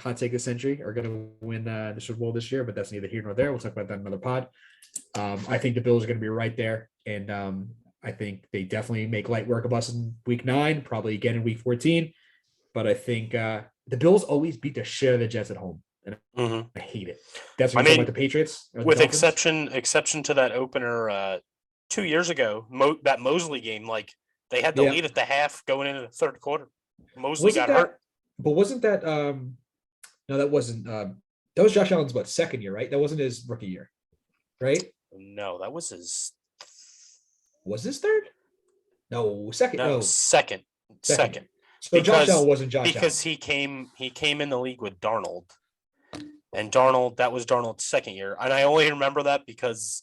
hot take of the century, are going to win the Super Bowl this year, but that's neither here nor there. We'll talk about that in another pod. I think the Bills are going to be right there, and I think they definitely make light work of us in Week 9, probably again in Week 14. But I think the Bills always beat the shit out of the Jets at home, and I hate it. That's what you're talking about the Patriots, with exception to that opener 2 years ago, that Mosley game. Like they had the lead at the half going into the third quarter. Mosley got hurt, but wasn't that? No, that wasn't. That was Josh Allen's second year, right? That wasn't his rookie year, right? No, that was his. Was his third? No, second. No, second. So Josh Allen wasn't Josh Allen because he came in the league with Darnold, and that was Darnold's second year, and I only remember that because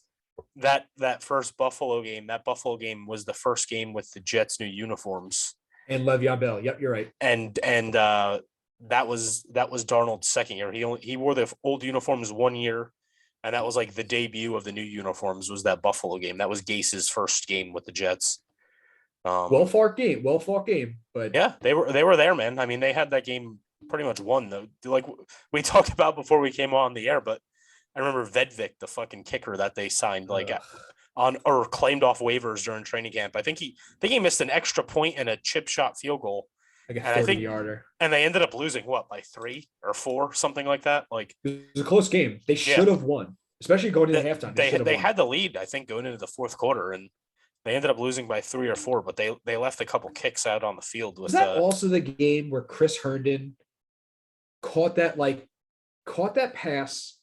that first Buffalo game was the first game with the Jets' new uniforms and Le'Veon Bell. Yep, you're right. And that was Darnold's second year. He wore the old uniforms 1 year, and that was like the debut of the new uniforms. Was that Buffalo game? That was Gase's first game with the Jets. Well fought game, but yeah, they were there, man. I mean, they had that game pretty much won, though. Like we talked about before we came on the air, but I remember Vedvik, the fucking kicker that they signed, on or claimed off waivers during training camp. I think he missed an extra point and a chip shot field goal, like a 30-yarder, and they ended up losing by 3 or 4, something like that. Like it was a close game. They should have won, especially going into halftime. They had the lead, I think, going into the fourth quarter, and they ended up losing by 3 or 4, but they left a couple kicks out on the field. Was that also the game where Chris Herndon caught that pass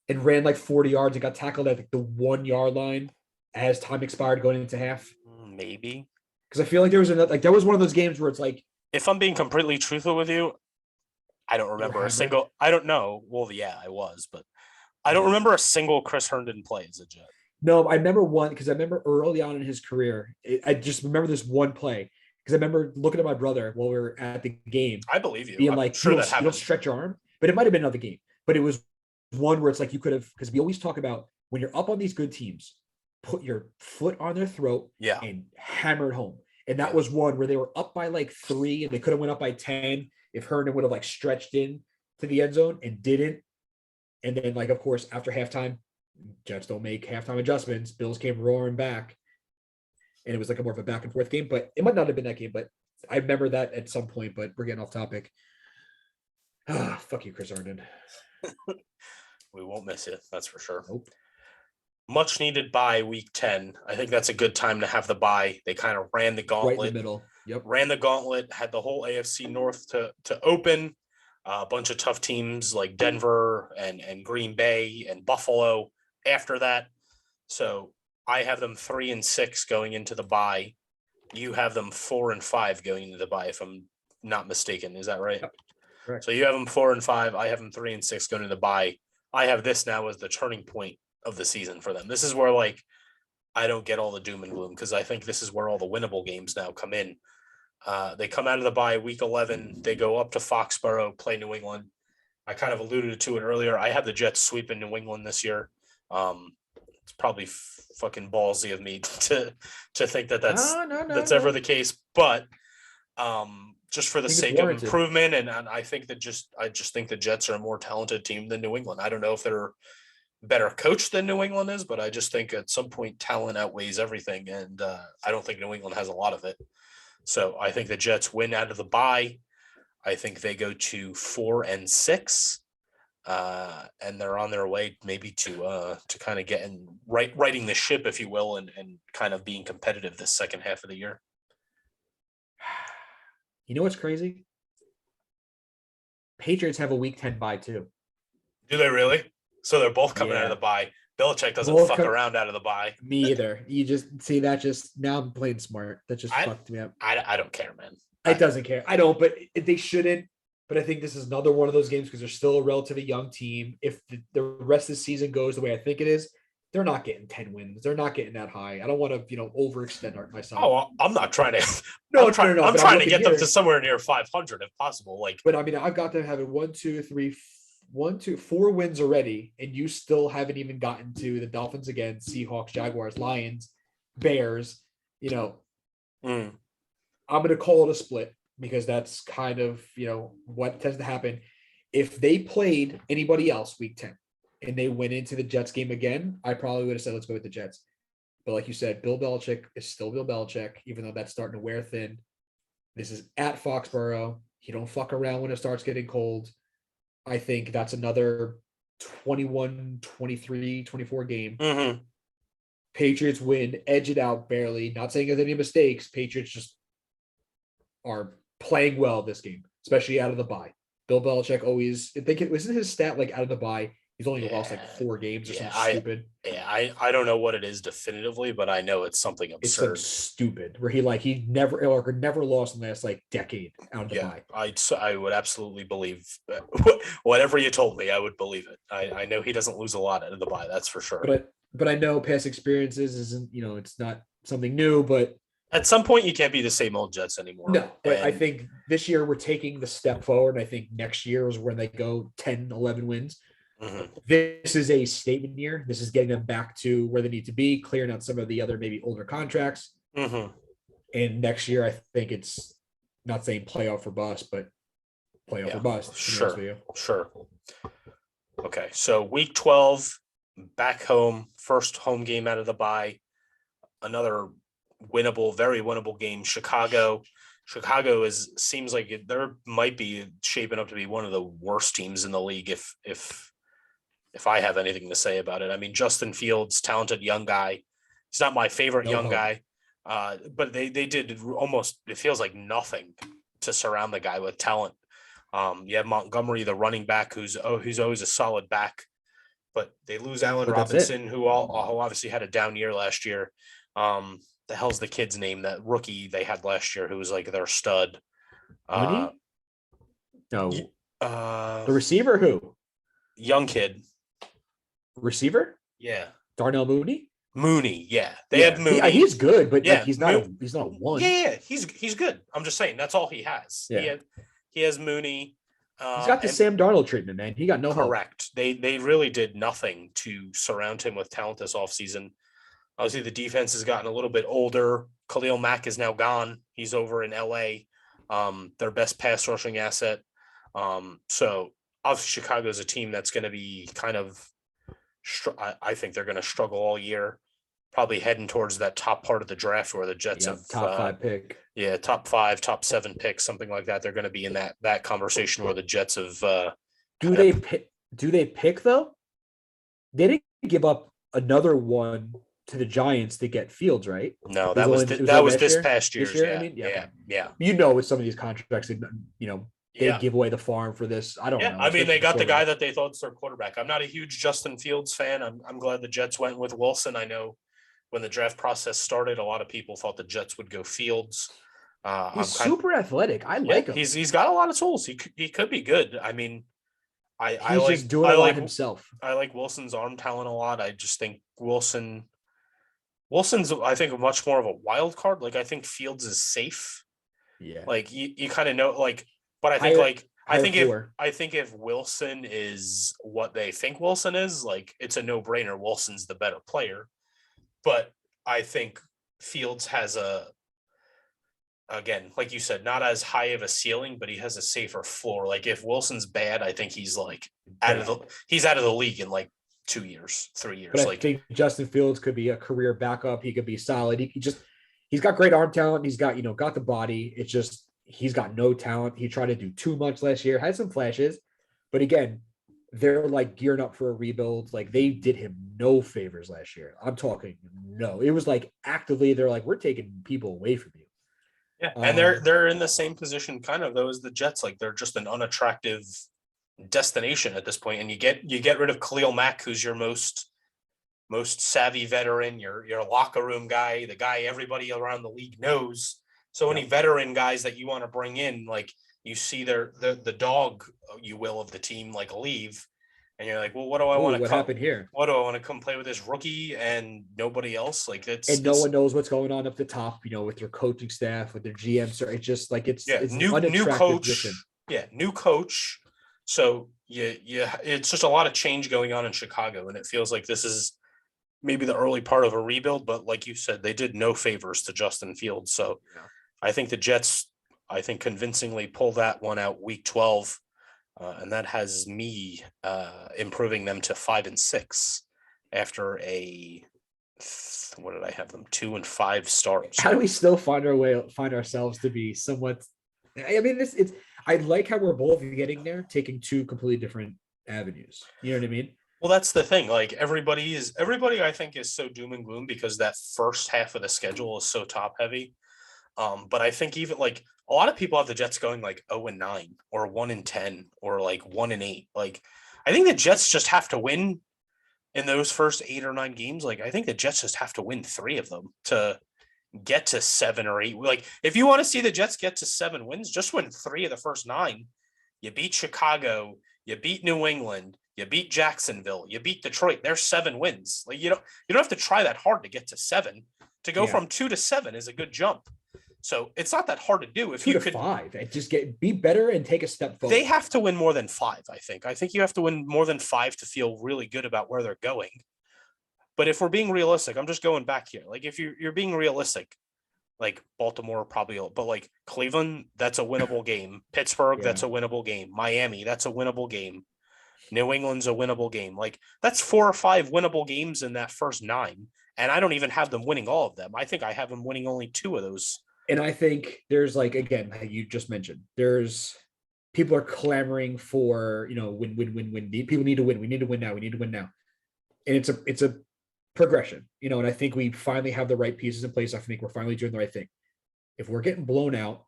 and ran like 40 yards and got tackled at the 1 yard line as time expired going into half? Maybe. Because I feel like there was another, that was one of those games where it's like, if I'm being completely truthful with you, I don't remember a single. I don't know. Well, yeah, I was, but I don't remember a single Chris Herndon play as a Jet. No, I remember one because I remember early on in his career, I just remember this one play because I remember looking at my brother while we were at the game. I believe you. Being like, sure you don't stretch your arm, but it might have been another game. But it was one where it's like you could have, because we always talk about when you're up on these good teams, put your foot on their throat and hammer it home. And that was one where they were up by like 3 and they could have went up by 10 if Herndon would have like stretched in to the end zone and didn't. And then like, of course, after halftime, Jets don't make halftime adjustments. Bills came roaring back. And it was like a more of a back and forth game, but it might not have been that game, but I remember that at some point, but we're getting off topic. Fuck you, Chris Herndon. We won't miss it. That's for sure. Nope. Much needed bye week 10. I think that's a good time to have the bye. They kind of ran the gauntlet. Right in the middle. Yep. Ran the gauntlet, had the whole AFC North to open. A bunch of tough teams like Denver and Green Bay and Buffalo after that. So I have them 3-6 going into the bye. You have them 4-5 going into the bye, if I'm not mistaken. Is that right? Yep. Correct. So you have them 4-5. I have them 3-6 going into the bye. I have this now as the turning point of the season for them. This is where like I don't get all the doom and gloom because I think this is where all the winnable games now come in. They come out of the bye week 11. They go up to Foxborough, play New England. I kind of alluded to it earlier. I have the Jets sweeping New England this year. It's probably fucking ballsy of me to think that's ever the case, but just for the sake of improvement, and I think that I just think the Jets are a more talented team than New England. I don't know if they're better coached than New England is, but I just think at some point talent outweighs everything, and I don't think New England has a lot of it. So I think the Jets win out of the bye. I think they go to 4-6, and they're on their way maybe to kind of getting righting the ship, if you will, and kind of being competitive this second half of the year. You know what's crazy? Patriots have a week 10 bye too. Do they really? So they're both coming out of the bye. Belichick doesn't fuck around out of the bye. Me either. You just see that. Just now I'm playing smart. That just fucked me up. I don't care, man. It doesn't care. I don't, but they shouldn't. But I think this is another one of those games because they're still a relatively young team. If the rest of the season goes the way I think it is, they're not getting 10 wins. They're not getting that high. I don't want to, overextend myself. Oh, I'm not trying to. No, I'm but I'm trying to looking get them here. to somewhere near 500 if possible. Like, But I mean, I've got them having 4 wins already, and you still haven't even gotten to the Dolphins again, Seahawks, Jaguars, Lions, Bears. mm, I'm going to call it a split because that's kind of, what tends to happen. If they played anybody else week 10 and they went into the Jets game again, I probably would have said, let's go with the Jets. But like you said, Bill Belichick is still Bill Belichick, even though that's starting to wear thin. This is at Foxborough. He don't fuck around when it starts getting cold. I think that's another 21, 23, 24 game. mm-hmm. Patriots win, edge it out barely. Not saying there's any mistakes. Patriots just are playing well this game, especially out of the bye. Bill Belichick always, I think it wasn't his stat like out of the bye. He's only lost like 4 games or something stupid. I don't know what it is definitively, but I know it's something absurd. It's some stupid where he never lost in the last like decade out of the bye. I would absolutely believe whatever you told me. I would believe it. I know he doesn't lose a lot out of the bye. That's for sure. But I know past experiences isn't, it's not something new, but at some point you can't be the same old Jets anymore. No, but I think this year we're taking the step forward. And I think next year is when they go 10, 11 wins. Mm-hmm. This is a statement year. This is getting them back to where they need to be, clearing out some of the other maybe older contracts. Mm-hmm. And next year, I think it's not saying playoff or bust, but playoff or bust. Sure. Okay, so week 12, back home, first home game out of the bye. Another winnable, very winnable game. Chicago seems like there might be shaping up to be one of the worst teams in the league if I have anything to say about it. I mean, Justin Fields, talented young guy. He's not my favorite guy, but they did almost, it feels like nothing to surround the guy with talent. You have Montgomery, the running back, who's always a solid back, but they lose Allen Robinson, who obviously had a down year last year. The hell's the kid's name? That rookie they had last year who was like their stud. No. The receiver who? Young kid. Receiver? Yeah. Darnell Mooney? Yeah. They have Mooney. He's good, but he's not a one. Yeah, he's good. I'm just saying that's all he has. Yeah. He has Mooney. He's got the Sam Darnold treatment, man. He got no correct. Help. They really did nothing to surround him with talent this offseason. Obviously, the defense has gotten a little bit older. Khalil Mack is now gone. He's over in LA. Their best pass rushing asset. So obviously Chicago is a team that's going to be kind of, I think they're going to struggle all year, probably heading towards that top part of the draft where the Jets have top 5 pick. Yeah, top 5, top 7 picks, something like that. They're going to be in that conversation where the Jets have. Do they pick though? They didn't give up another one to the Giants to get Fields, right? No, that was this past year. Yeah. With some of these contracts, they give away the farm for this. I don't know. I mean, they got the guy that they thought was their quarterback. I'm not a huge Justin Fields fan. I'm glad the Jets went with Wilson. I know when the draft process started, a lot of people thought the Jets would go Fields. He's super athletic. I like him. He's got a lot of tools. He could be good. I mean, I like just doing a lot himself. I like Wilson's arm talent a lot. I just think Wilson's I think much more of a wild card. Like I think Fields is safe. Yeah. Like you kind of know, like, but I think I think if Wilson is what they think Wilson is, like it's a no-brainer. Wilson's the better player. But I think Fields has again, like you said, not as high of a ceiling, but he has a safer floor. Like if Wilson's bad, I think he's like out of the league in like 2 years, 3 years. But I think Justin Fields could be a career backup. He could be solid. He's got great arm talent. He's got, got the body. It's just, he's got no talent. He tried to do too much last year, had some flashes, but again, they're like gearing up for a rebuild. Like they did him no favors last year. I'm talking no. It was like actively, they're like, we're taking people away from you. Yeah. And they're in the same position kind of though as the Jets. Like they're just an unattractive destination at this point. And you get rid of Khalil Mack, who's your most savvy veteran, your locker room guy, the guy everybody around the league knows. So any veteran guys that you want to bring in, like you see the dog, you will, of the team like leave, and you're like, well, what do I Oh, want to what come? happened here? What do I want to come play with this rookie and nobody else? Like And no it's one knows what's going on up the top, with their coaching staff, with their GMs. It's just like it's yeah, an new unattractive position. coach. Yeah, new coach. So yeah, it's just a lot of change going on in Chicago, and it feels like this is maybe the early part of a rebuild. But like you said, they did no favors to Justin Fields. So Yeah. I think the Jets, convincingly pull that one out week 12, and that has me improving them to 5-6 after what did I have them 2-5 start? How So do we still find ourselves to be somewhat? I mean, it's. I like how we're both getting there, taking two completely different avenues. You know what I mean? well, that's the thing. Like everybody, I think, is so doom and gloom because that first half of the schedule is so top heavy. But I think even like a lot of people have the Jets going like 0-9 or 1-10 or like 1-8. Like I think the Jets just have to win in those first 8 or 9 games. Like I think the Jets just have to win 3 of them to get to 7 or 8. Like if you want to see the Jets get to 7 wins, just win 3 of the first 9. You beat Chicago, you beat New England, you beat Jacksonville, you beat Detroit. There's 7 wins. Like you don't have to try that hard to get to 7. To go Yeah. from 2 to 7 is a good jump. So it's not that hard to do. If 2 you to could, 5, and just be better and take a step forward. they have to win more than 5. I think. I think you have to win more than 5 to feel really good about where they're going. But if we're being realistic, I'm just going back here. Like if you're being realistic, like Baltimore probably, but like Cleveland, that's a winnable game. Pittsburgh, that's a winnable game. Miami, that's a winnable game. New England's a winnable game. Like that's 4 or 5 winnable games in that first 9. And I don't even have them winning all of them. I think I have them winning only 2 of those. And I think there's like, again, like you just mentioned, there's people are clamoring for, win. People need to win. We need to win now. We need to win now. And it's a progression, and I think we finally have the right pieces in place. I think we're finally doing the right thing. If we're getting blown out,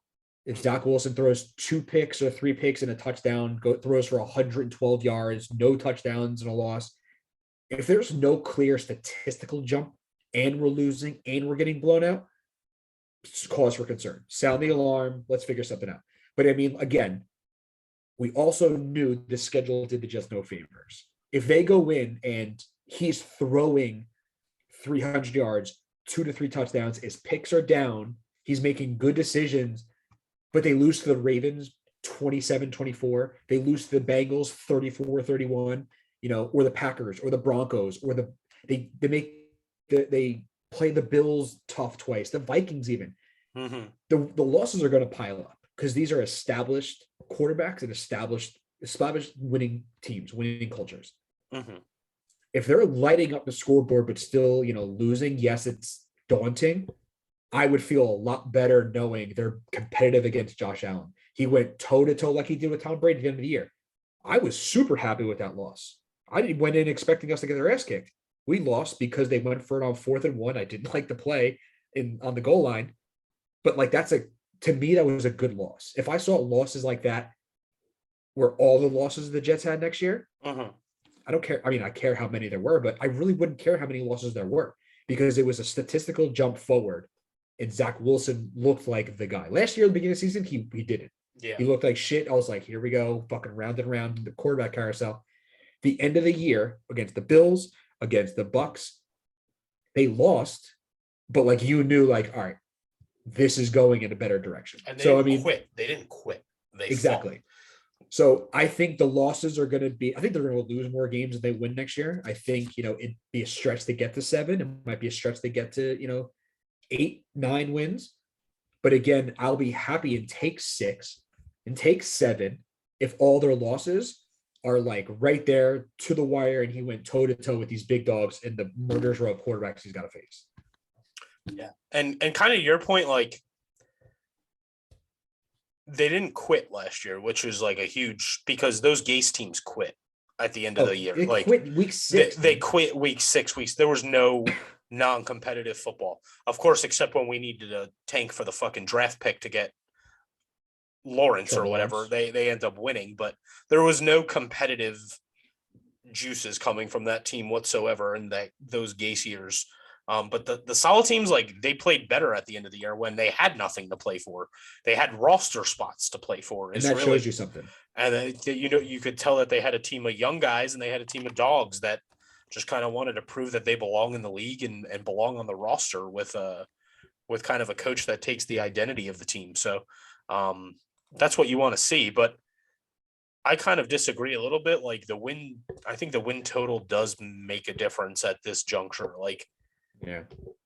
if Zach Wilson throws 2 picks or 3 picks and a touchdown, throws for 112 yards, no touchdowns and a loss, if there's no clear statistical jump and we're losing and we're getting blown out, it's cause for concern. Sound the alarm. Let's figure something out. But I mean, again, we also knew the schedule did the Jets no favors. If they go in and he's throwing 300 yards, 2 to 3 touchdowns, his picks are down, he's making good decisions, but they lose to the Ravens 27-24. They lose to the Bengals 34-31, or the Packers or the Broncos or they play the Bills tough twice, the Vikings even. Mm-hmm. The losses are going to pile up because these are established quarterbacks and established winning teams, winning cultures. Mm-hmm. If they're lighting up the scoreboard but still, losing, yes, it's daunting. I would feel a lot better knowing they're competitive against Josh Allen. He went toe-to-toe like he did with Tom Brady at the end of the year. I was super happy with that loss. I went in expecting us to get their ass kicked. We lost because they went for it on 4th and 1. I didn't like the play on the goal line. But to me, that was a good loss. If I saw losses like that, where all the losses the Jets had next year, Mm-hmm. I don't care. I mean, I care how many there were, but I really wouldn't care how many losses there were because it was a statistical jump forward. And Zach Wilson looked like the guy. Last year, at the beginning of the season, he didn't. Yeah. He looked like shit. I was like, here we go, fucking round and round in the quarterback carousel. The end of the year against the Bills, against the Bucks, they lost, but you knew, all right, this is going in a better direction. And they quit. They didn't quit. They exactly. Fought. So I think the losses are going to be, I think they're going to lose more games than they win next year. I think, it'd be a stretch to get to 7. It might be a stretch to get to, 8, 9 wins. But again, I'll be happy and take 6 and take 7 if all their losses are right there to the wire and he went toe-to-toe with these big dogs and the murderous row of quarterbacks he's got to face. Yeah. And kind of your point, they didn't quit last year, which was a huge, because those Gase teams quit at the end of the year. They quit week 6. They quit week 6 weeks. There was no non-competitive football, of course, except when we needed a tank for the fucking draft pick to get Lawrence or whatever. They end up winning, but there was no competitive juices coming from that team whatsoever in those Gase years. But the solid teams, like they played better at the end of the year when they had nothing to play for. They had roster spots to play for. And that shows you something. And you could tell that they had a team of young guys and they had a team of dogs that just kind of wanted to prove that they belong in the league and belong on the roster with kind of a coach that takes the identity of the team. So that's what you want to see. But I kind of disagree a little bit. Like I think the win total does make a difference at this juncture. Like, yeah,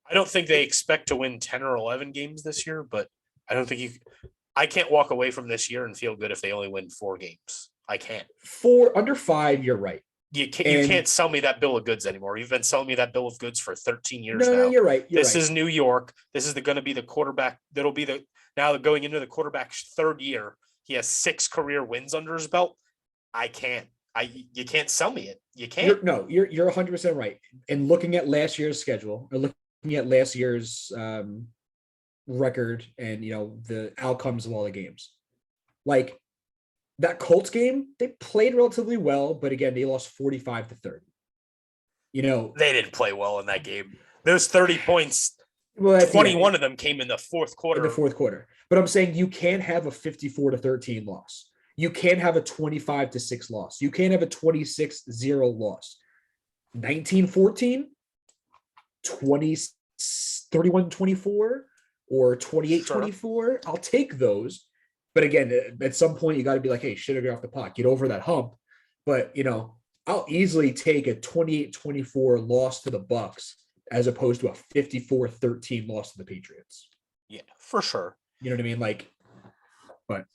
I don't think they expect to win 10 or 11 games this year, but I can't walk away from this year and feel good if they only win 4 games. I can't. 4 under 5. You're right. You can't sell me that bill of goods anymore. You've been selling me that bill of goods for 13 years now. No, you're right. This is New York. This is going to be the quarterback. That'll be now going into the quarterback's 3rd year. He has 6 career wins under his belt. I can't. You can't sell me it. You can't. You're 100% right. And looking at last year's schedule, or looking at last year's record, and the outcomes of all the games, like that Colts game, they played relatively well, but again, they lost 45-30. They didn't play well in that game. Those 30 points, 21 of them came in the fourth quarter. But I'm saying you can't have a 54-13 loss. You can't have a 25-6 loss. You can't have a 26-0 loss. 19-14, 31-24, or 28-24. Sure. I'll take those. But again, at some point, you got to be like, hey, shit, get off the pot. Get over that hump. But, I'll easily take a 28-24 loss to the Bucks as opposed to a 54-13 loss to the Patriots. Yeah, for sure. You know what I mean? Like, but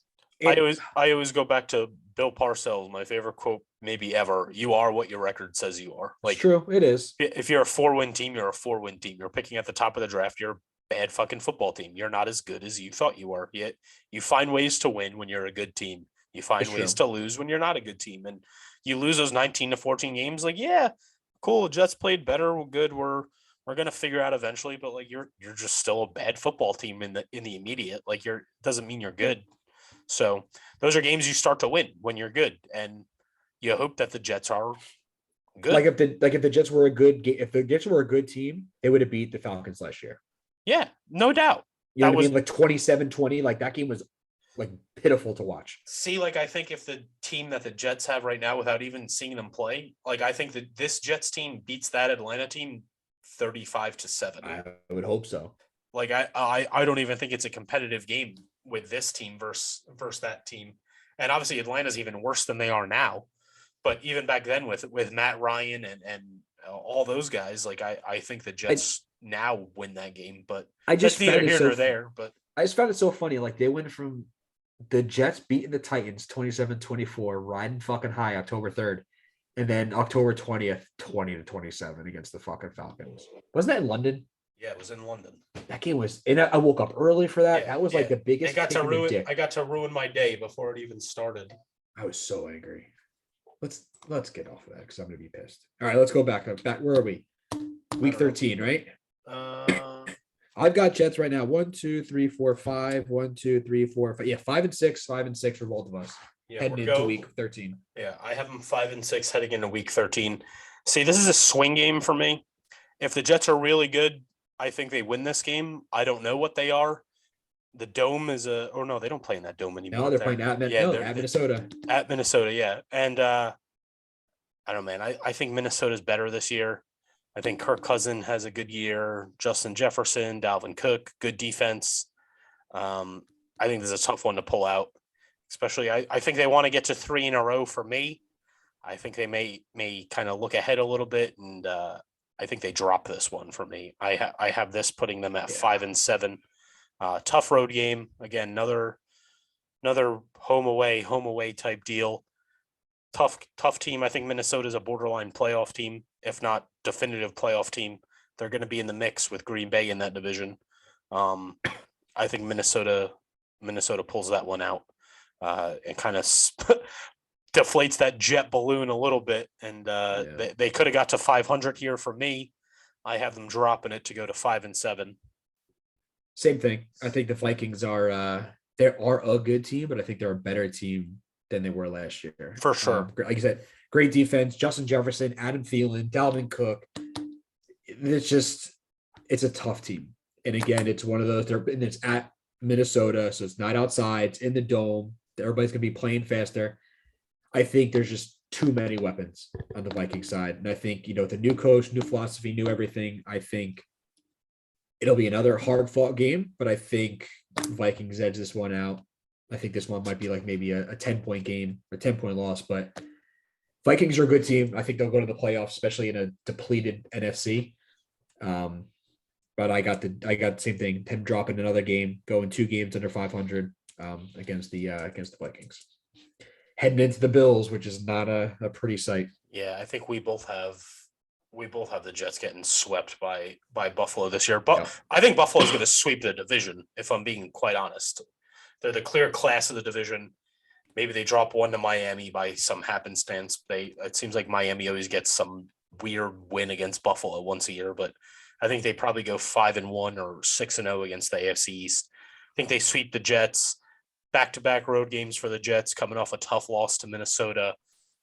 I always go back to Bill Parcells, my favorite quote maybe ever. You are what your record says you are. Like, it's true, it is. If you're a 4-win team, you're a 4-win team. You're picking at the top of the draft. You're a bad fucking football team. You're not as good as you thought you were. Yet you find ways to win when you're a good team. You find ways to lose when you're not a good team. And you lose those 19-14 games. Like, yeah, cool. Jets played better. We're good. We're gonna figure out eventually. But like, you're just still a bad football team in the immediate. Like, doesn't mean you're good. So those are games you start to win when you're good, and you hope that the Jets are good. Like if the Jets were a good team, they would have beat the Falcons last year. Yeah, no doubt. You know what I mean? Like 27-20, like that game was like pitiful to watch. See, like I think if the team that the Jets have right now, without even seeing them play, like I think that this Jets team beats that Atlanta team 35-7. I would hope so. Like I don't even think it's a competitive game with this team versus that team. And obviously Atlanta's even worse than they are now. But even back then with Matt Ryan and all those guys, like I think the Jets now win that game. But I just neither here nor there. But I just found it so funny. Like they went from the Jets beating the Titans 27-24, riding fucking high October 3rd. And then October 20th, 20-27 against the fucking Falcons. Wasn't that in London? Yeah, it was in London. That game was, and I woke up early for that. That was like the biggest. I got to ruin my day before it even started. I was so angry. Let's get off of that because I'm gonna be pissed. All right, let's go back. Where are we? Week 13, right? I've got Jets right now. 1, 2, 3, 4, 5. 1, 2, 3, 4, 5. Yeah, 5 and 6. 5 and 6 for both of us. Yeah, heading into week 13. Yeah, I have them 5 and 6 heading into week 13. See, this is a swing game for me. If the Jets are really good, I think they win this game. I don't know what they are. The Dome is no, they don't play in that Dome anymore. No, they're playing at Minnesota. At Minnesota, yeah. And I don't know, man. I think Minnesota's better this year. I think Kirk Cousins has a good year. Justin Jefferson, Dalvin Cook, good defense. I think this is a tough one to pull out. Especially, I think they want to get to 3 in a row for me. I think they may kind of look ahead a little bit, and I think they drop this one for me. I have this putting them at 5 and 7. Tough road game. Again, another home away type deal. Tough team. I think Minnesota's a borderline playoff team, if not definitive playoff team. They're going to be in the mix with Green Bay in that division. I think Minnesota pulls that one out and kind of deflates that jet balloon a little bit. And they could have got to 500 here for me. I have them dropping it to go to 5 and 7. Same thing. I think the Vikings are a good team, but I think they're a better team than they were last year. For sure. Like I said, great defense, Justin Jefferson, Adam Thielen, Dalvin Cook. It's just it's a tough team. And again, it's one of those. And it's at Minnesota, so it's not outside. It's in the dome. Everybody's gonna be playing faster. I think there's just too many weapons on the Viking side, and I think with the new coach, new philosophy, new everything. I think it'll be another hard fought game, but I think Vikings edge this one out. I think this one might be like maybe a 10-point game, a 10-point loss, but Vikings are a good team. I think they'll go to the playoffs, especially in a depleted NFC. But I got the same thing. Him dropping another game, going 2 games under 500 against the Vikings. Heading into the Bills, which is not a pretty sight. Yeah, I think we both have the Jets getting swept by Buffalo this year. But yeah. I think Buffalo is going to sweep the division, if I'm being quite honest. They're the clear class of the division. Maybe they drop one to Miami by some happenstance. It seems like Miami always gets some weird win against Buffalo once a year, but I think they probably go 5-1 or 6-0 against the AFC East. I think they sweep the Jets. Back-to-back road games for the Jets, coming off a tough loss to Minnesota,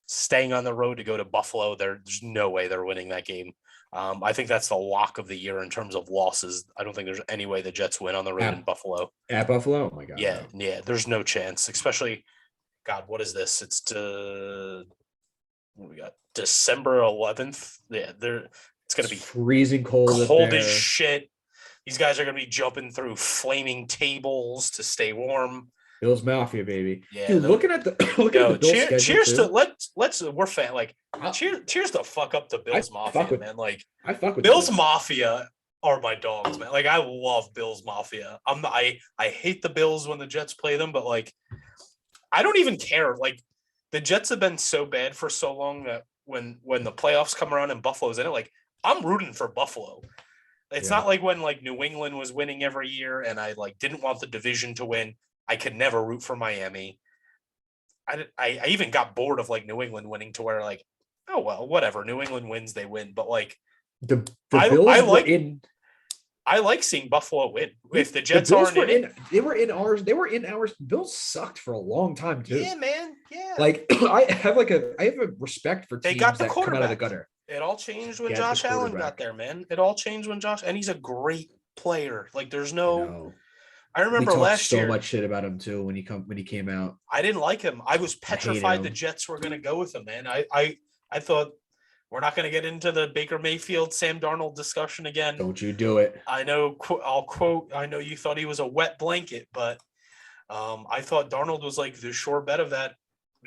staying on the road to go to Buffalo. There's no way they're winning that game. I think that's the lock of the year in terms of losses. I don't think there's any way the Jets win on the road in Buffalo. At Buffalo? Oh, my God. Yeah, no. Yeah, there's no chance, especially, God, what is this? It's what we got? December 11th. Yeah, it's going to be freezing cold as shit. These guys are going to be jumping through flaming tables to stay warm. Bills Mafia, baby. Yeah, dude, looking at the Bills cheers to let's we're fan like cheers to fuck up the Bills Mafia, man. Like I fuck with Bills Mafia are my dogs, man. Like I love Bills Mafia. I hate the Bills when the Jets play them, but like I don't even care. Like the Jets have been so bad for so long that when the playoffs come around and Buffalo's in it, like I'm rooting for Buffalo. It's not like when like New England was winning every year and I like didn't want the division to win. I could never root for Miami. I even got bored of like New England winning to where like, oh well, whatever. New England wins, they win. But like the Bills I like seeing Buffalo win. If the Jets aren't in it, they were in ours. Bills sucked for a long time too. Yeah, man. Yeah. Like I have a respect for teams they got the that come out of the gutter. It all changed when Josh Allen got there, man. It all changed when and he's a great player. Like there's no. I remember last year so much shit about him too when he came out. I didn't like him. I was petrified the Jets were going to go with him, man. I thought we're not going to get into the Baker Mayfield Sam Darnold discussion again. Don't you do it? I know. I'll quote. I know you thought he was a wet blanket, but I thought Darnold was like the sure bet of that.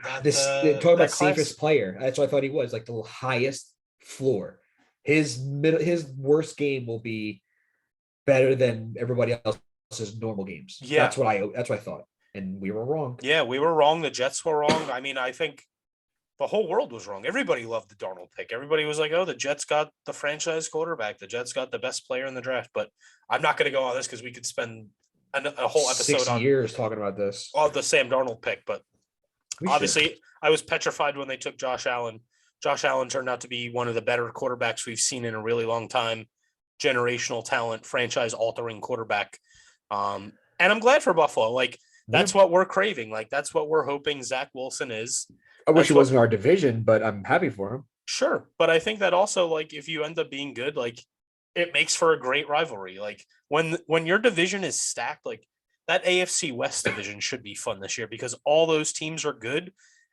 Talking about safest player. That's what I thought he was, like the highest floor. His worst game will be better than everybody else's normal games. Yeah, that's what I thought, and we were wrong. Yeah, we were wrong. The Jets were wrong. I mean, I think the whole world was wrong. Everybody loved the Darnold pick. Everybody was like, "Oh, the Jets got the franchise quarterback. The Jets got the best player in the draft." But I'm not going to go on this because we could spend a whole episode 6 years talking about this. The Sam Darnold pick, but obviously, I was petrified when they took Josh Allen. Josh Allen turned out to be one of the better quarterbacks we've seen in a really long time. Generational talent, franchise-altering quarterback. And I'm glad for Buffalo. Like, that's what we're craving. Like, that's what we're hoping Zach Wilson is. I wish he wasn't our division, but I'm happy for him. Sure. But I think that also, like, if you end up being good, like, it makes for a great rivalry. Like, when your division is stacked, like, that AFC West division should be fun this year because all those teams are good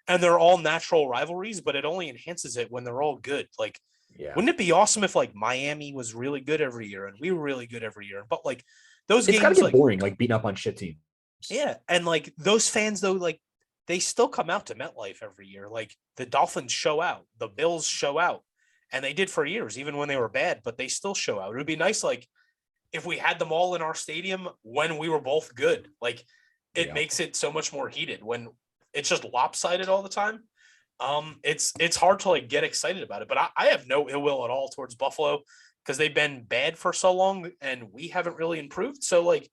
and they're all natural rivalries, but it only enhances it when they're all good. Like, wouldn't it be awesome if like Miami was really good every year and we were really good every year? But like those games, it's gotta get boring, like beating up on shit teams. Yeah, and like those fans though, like they still come out to MetLife every year. Like the Dolphins show out, the Bills show out, and they did for years, even when they were bad. But they still show out. It would be nice, like if we had them all in our stadium when we were both good. Like it makes it so much more heated when it's just lopsided all the time. It's hard to like get excited about it, but I have no ill will at all towards Buffalo because they've been bad for so long and we haven't really improved. So like,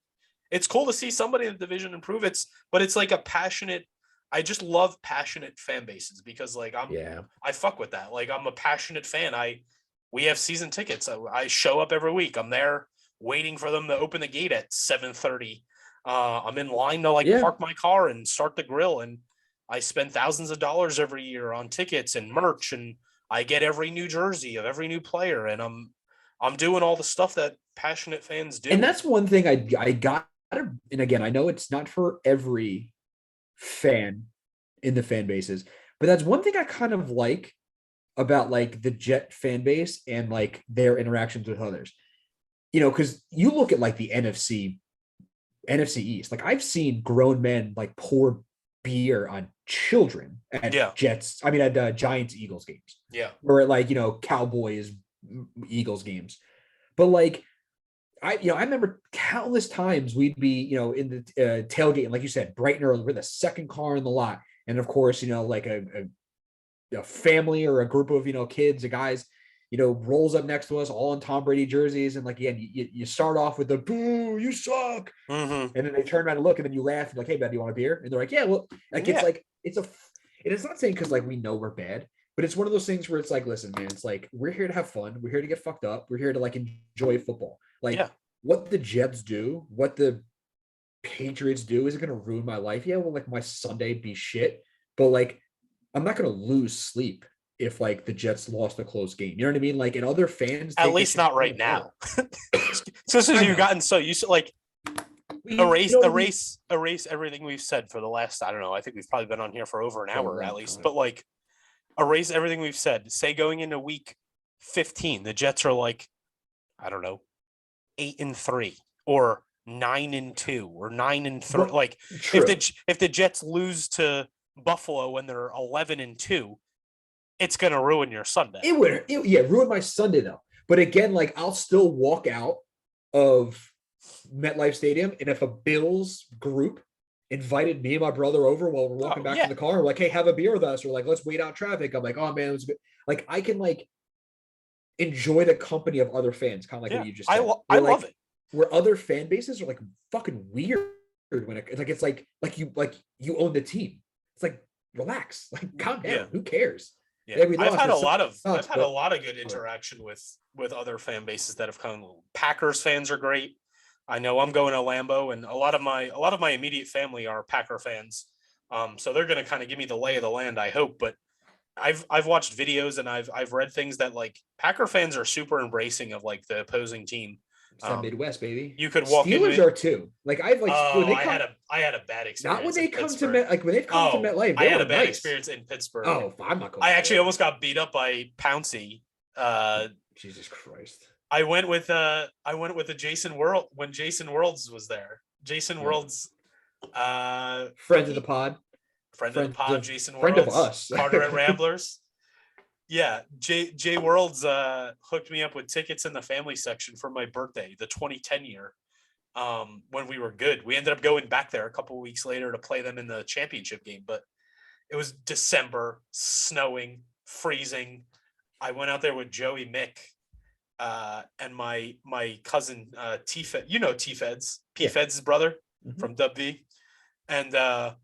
it's cool to see somebody in the division improve. But it's like I just love passionate fan bases because like I fuck with that. Like I'm a passionate fan. We have season tickets. I show up every week. I'm there waiting for them to open the gate at 7:30. I'm in line to park my car and start the grill, and I spend thousands of dollars every year on tickets and merch, and I get every new jersey of every new player, and I'm I'm doing all the stuff that passionate fans do. And that's one thing I got. And again, I know it's not for every fan in the fan bases, but that's one thing I kind of like about like the Jet fan base and like their interactions with others. You know, because you look at like the NFC East. Like I've seen grown men like pour beer on children at Giants Eagles games. Yeah. Or at like, Cowboys Eagles games. But like I remember countless times we'd be, in the tailgate, and like you said, bright and early, we're the second car in the lot. And of course, like a family or a group of, kids or guys, rolls up next to us all in Tom Brady jerseys. And like, again, you start off with the boo, you suck. Mm-hmm. And then they turn around and look, and then you laugh and like, hey, man, do you want a beer? And they're like, yeah, well, like, it's like, and it's not saying because like we know we're bad, but it's one of those things where it's like, listen, man, it's like, we're here to have fun. We're here to get fucked up. We're here to like enjoy football. Like what the Jets do, what the Patriots do, is it going to ruin my life? Yeah, well, like my Sunday be shit, but like, I'm not going to lose sleep if like the Jets lost a close game. You know what I mean? Like, and other fans, at least not right now. So since you've gotten so used to like erase everything we've said for the last, I don't know, I think we've probably been on here for over an hour at least, but like erase everything we've said. Say going into week 15, the Jets are like, I don't know, 8-3 or 9-2 or 9-3. Like if the Jets lose to Buffalo when they're 11-2, it's gonna ruin your Sunday. It would, ruin my Sunday though. But again, like I'll still walk out of MetLife Stadium, and if a Bills group invited me and my brother over while we're walking back to the car, we're like, hey, have a beer with us, or like, let's wait out traffic. I'm like, oh man, it was good. Like I can like enjoy the company of other fans, kind of like what you just said. I love it. Where other fan bases are like fucking weird when it's like you own the team. It's like, relax, like calm down. Who cares? Yeah, I've had a lot of good interaction with other fan bases that have come. Packers fans are great. I know I'm going to Lambeau, and a lot of my immediate family are Packer fans. So they're going to kind of give me the lay of the land, I hope. But I've watched videos and I've read things that like Packer fans are super embracing of like the opposing team. It's that Midwest, baby. You could walk Steelers are too. Like I've like I had a bad experience. Not when they come to when they've come to MetLife. I had a bad experience in Pittsburgh. Oh, I'm not going. I actually almost got beat up by Pouncey. Jesus Christ. I went with the Jason World when Jason Worlds was there. Jason Worlds, friend of the pod. Jason Friend Worlds, of us. Partner at Ramblers. Yeah, Jay Worlds hooked me up with tickets in the family section for my birthday, the 2010 year. When we were good, we ended up going back there a couple of weeks later to play them in the championship game. But it was December, snowing, freezing. I went out there with Joey Mick and my cousin T-Fed, T-Feds, P-Feds' brother from WV. And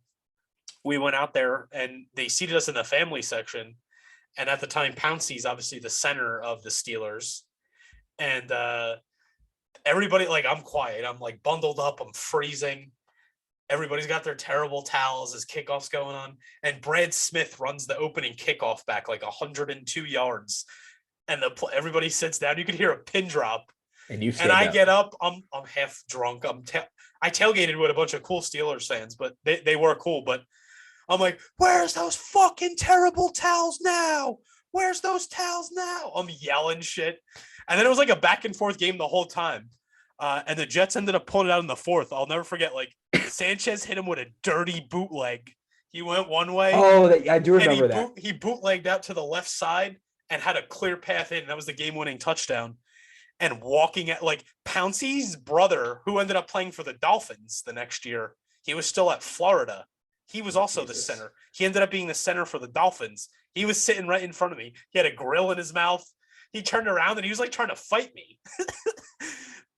we went out there and they seated us in the family section. And at the time, Pouncey's obviously the center of the Steelers. And everybody, like, I'm quiet. I'm like bundled up. I'm freezing. Everybody's got their terrible towels as kickoff's going on. And Brad Smith runs the opening kickoff back like 102 yards. And everybody sits down. You could hear a pin drop. And I get up. I'm half drunk. I tailgated with a bunch of cool Steelers fans, but they were cool. But I'm like, where's those fucking terrible towels now? Where's those towels now? I'm yelling shit. And then it was like a back and forth game the whole time. And the Jets ended up pulling it out in the fourth. I'll never forget, like, Sanchez hit him with a dirty bootleg. He went one way. Oh, I do remember that. He bootlegged out to the left side and had a clear path in. That was the game-winning touchdown. And walking at, like, Pouncey's brother, who ended up playing for the Dolphins the next year, he was still at Florida. He was also the center. He ended up being the center for the Dolphins. He was sitting right in front of me. He had a grill in his mouth. He turned around and he was like trying to fight me.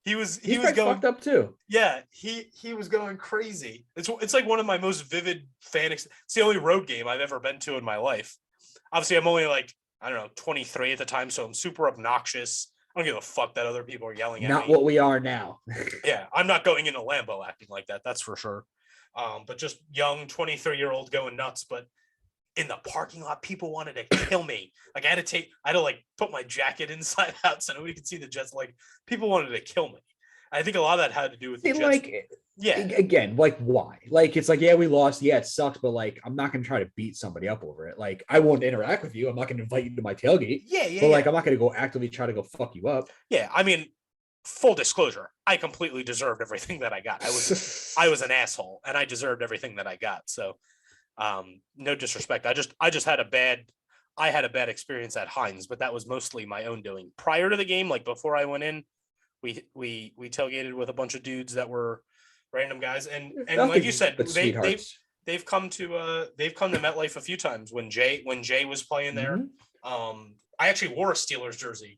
he was going fucked up too. Yeah, he was going crazy. It's like one of my most vivid it's the only road game I've ever been to in my life. Obviously, I'm only like, I don't know, 23 at the time, so I'm super obnoxious. I don't give a fuck that other people are yelling at me. Not what we are now. Yeah, I'm not going into Lambeau acting like that. That's for sure. But just young 23-year-old going nuts. But in the parking lot, people wanted to kill me. Like I had to like put my jacket inside out so nobody could see the Jets. Like people wanted to kill me. I think a lot of that had to do with the Jets. Like, yeah, again, like why? Like it's like, yeah, we lost. Yeah, it sucks, but like I'm not gonna try to beat somebody up over it. Like I won't interact with you. I'm not gonna invite you to my tailgate. But like I'm not gonna go actively try to go fuck you up. Yeah, I mean, full disclosure, I completely deserved everything that I got. I was an asshole, and I deserved everything that I got. So, no disrespect. I just had a bad experience at Heinz, but that was mostly my own doing. Prior to the game, like before I went in, we tailgated with a bunch of dudes that were random guys, and like you said, they've come to MetLife a few times when Jay was playing there. Mm-hmm. I actually wore a Steelers jersey.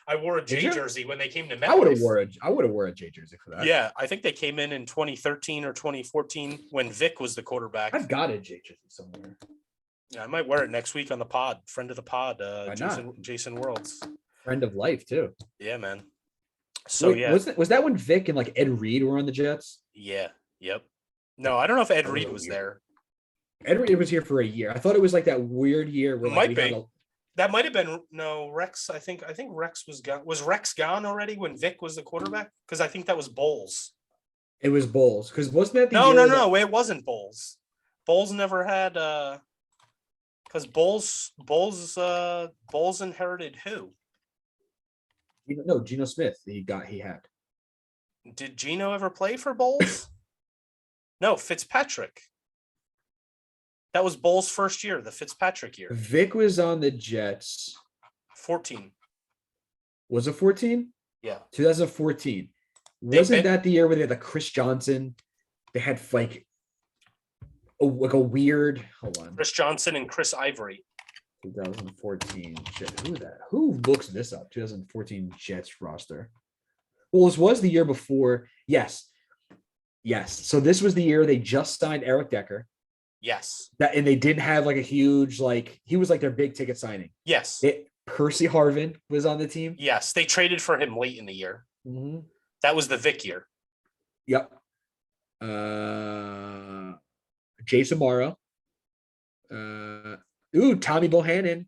I wore a Jay jersey when they came to MetLife. I would have wore a Jay jersey for that. Yeah, I think they came in 2013 or 2014 when Vic was the quarterback. I've got a Jay jersey somewhere. Yeah, I might wear it next week on the pod. Friend of the pod, Jason Worlds. Friend of life too. Yeah, man. So yeah, was that when Vic and like Ed Reed were on the Jets? Yeah. Yep. No, I don't know if Ed Reed was there. Ed Reed was here for a year. I thought it was like that weird year where might be. That might have been Rex. I think Rex was gone. Was Rex gone already when Vic was the quarterback? Because I think that was Bowles. It was Bowles. Because wasn't that the year? No. It wasn't Bowles. Bowles never had. Because Bowles inherited who? No, Geno Smith. He had. Did Geno ever play for Bowles? No, Fitzpatrick. That was Bowles' first year, the Fitzpatrick year. Vic was on the Jets. 14. Was it 14? Yeah. 2014. Wasn't that the year where they had the Chris Johnson? They had like a weird. Hold on. Chris Johnson and Chris Ivory. 2014 Jets. Who is that? Who looks this up? 2014 Jets roster. Well, this was the year before. Yes. So this was the year they just signed Eric Decker. Yes. And they didn't have like a huge, like, he was like their big ticket signing. Yes. Percy Harvin was on the team. Yes. They traded for him late in the year. Mm-hmm. That was the Vic year. Yep. Jason Morrow. Tommy Bohannon.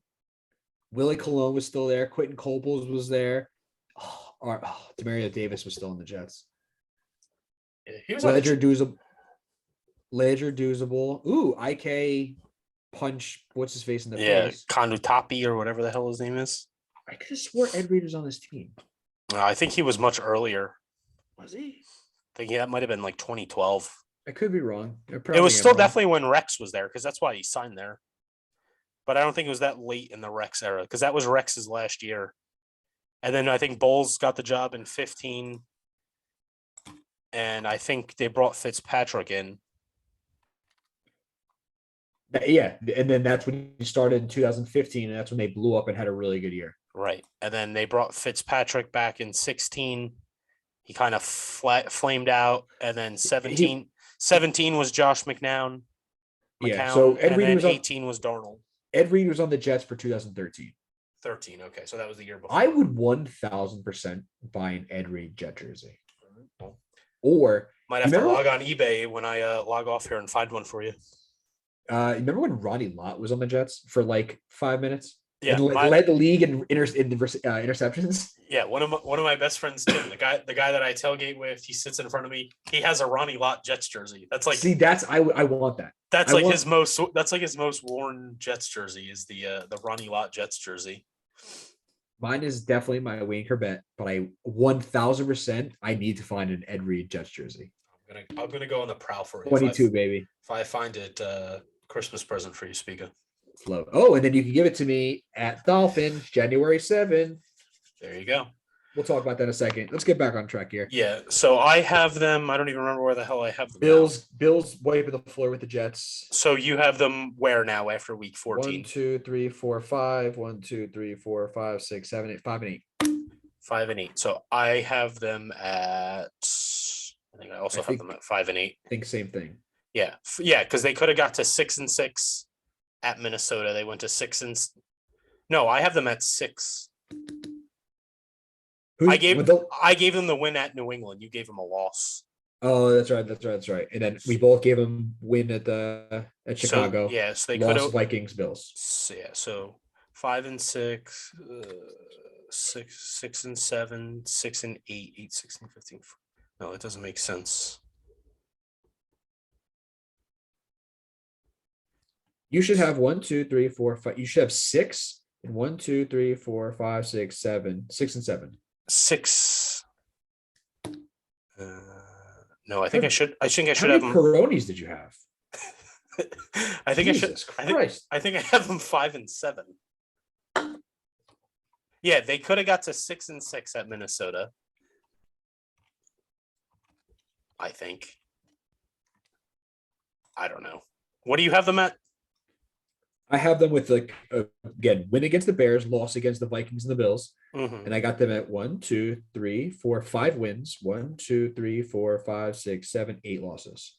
Willie Colon was still there. Quentin Coples was there. Demario Davis was still in the Jets. Yeah, he was Ledger Doozable. IK Punch. What's his face in the face? Konutapi or whatever the hell his name is. I could have swore Ed Reed was on this team. I think he was much earlier. Was he? I think that might have been like 2012. I could be wrong. It was still definitely when Rex was there because that's why he signed there. But I don't think it was that late in the Rex era because that was Rex's last year. And then I think Bowles got the job in 15. And I think they brought Fitzpatrick in. Yeah. And then that's when he started in 2015. And that's when they blew up and had a really good year. Right. And then they brought Fitzpatrick back in 16. He kind of flamed out. And then 17 was Josh McCown. Yeah. So Ed Reed was 18 was Darnold. Ed Reed was on the Jets for 2013. 13. Okay. So that was the year before. I would 1000% buy an Ed Reed Jet jersey. Or might have to log on eBay when I log off here and find one for you. Remember when Ronnie Lott was on the Jets for like 5 minutes? Yeah, led the league in interceptions. Yeah, one of my best friends, Tim, the guy that I tailgate with, he sits in front of me. He has a Ronnie Lott Jets jersey. That's like I want that. That's his most worn Jets jersey is the Ronnie Lott Jets jersey. Mine is definitely my Winker bet, but 1000% I need to find an Ed Reed Jets jersey. I'm gonna go on the prowl for it. 22, baby. If I find it, Christmas present for you, Spiga. Flow. Oh, and then you can give it to me at Dolphins, January 7th. There you go. We'll talk about that in a second. Let's get back on track here. Yeah. So I have them. I don't even remember where the hell I have them. Bills wiping the floor with the Jets. So you have them where now after week 14? 1, 2, 3, 4, 5. 1, 2, 3, 4, 5, 6, 7, 8. 5 and 8. 5 and 8. So I have them at. I think I also have them at 5 and 8. I think same thing. Yeah. Yeah. Because they could have got to 6 and 6 at Minnesota. They went to 6 and. No, I have them at 6. I gave them the win at New England. You gave them a loss. Oh, that's right. That's right. That's right. And then we both gave them win at So Chicago. yeah, so they could Lost have. Vikings, Bills. Yeah, so 5 and 6, 6 and 7, 6 and 8, 8, 16, 15. No, it doesn't make sense. You should have 1, 2, 3, 4, 5. You should have 6 and 1, 2, 3, 4, 5, 6, 7, 6 and 7. 6. Uh, no, I think How, I should. I think I how should have many them. Peronis did you have? I think I should. Jesus Christ. I think I have them 5 and 7. Yeah, they could have got to 6 and 6 at Minnesota. I think. I don't know. What do you have them at? I have them with again, win against the Bears, loss against the Vikings and the Bills. Mm-hmm. And I got them at 1, 2, 3, 4, 5 wins. 1, 2, 3, 4, 5, 6, 7, 8 losses.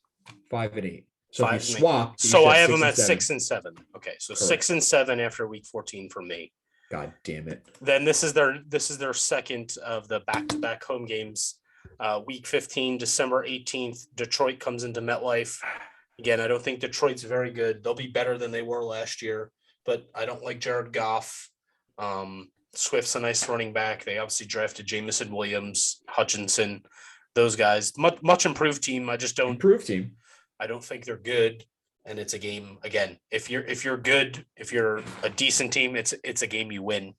5 and 8. So if you swap, so I have them at 6 6 and 7. Okay, so Correct. 6 and 7 after week 14 for me. God damn it. Then this is their second of the back-to-back home games. Week 15, December 18th, Detroit comes into MetLife. Again, I don't think Detroit's very good. They'll be better than they were last year, but I don't like Jared Goff. Swift's a nice running back. They obviously drafted Jamison Williams, Hutchinson, those guys. Much improved team. I just don't Improved team. I don't think they're good. And it's a game again. If you're good, if you're a decent team, it's a game you win.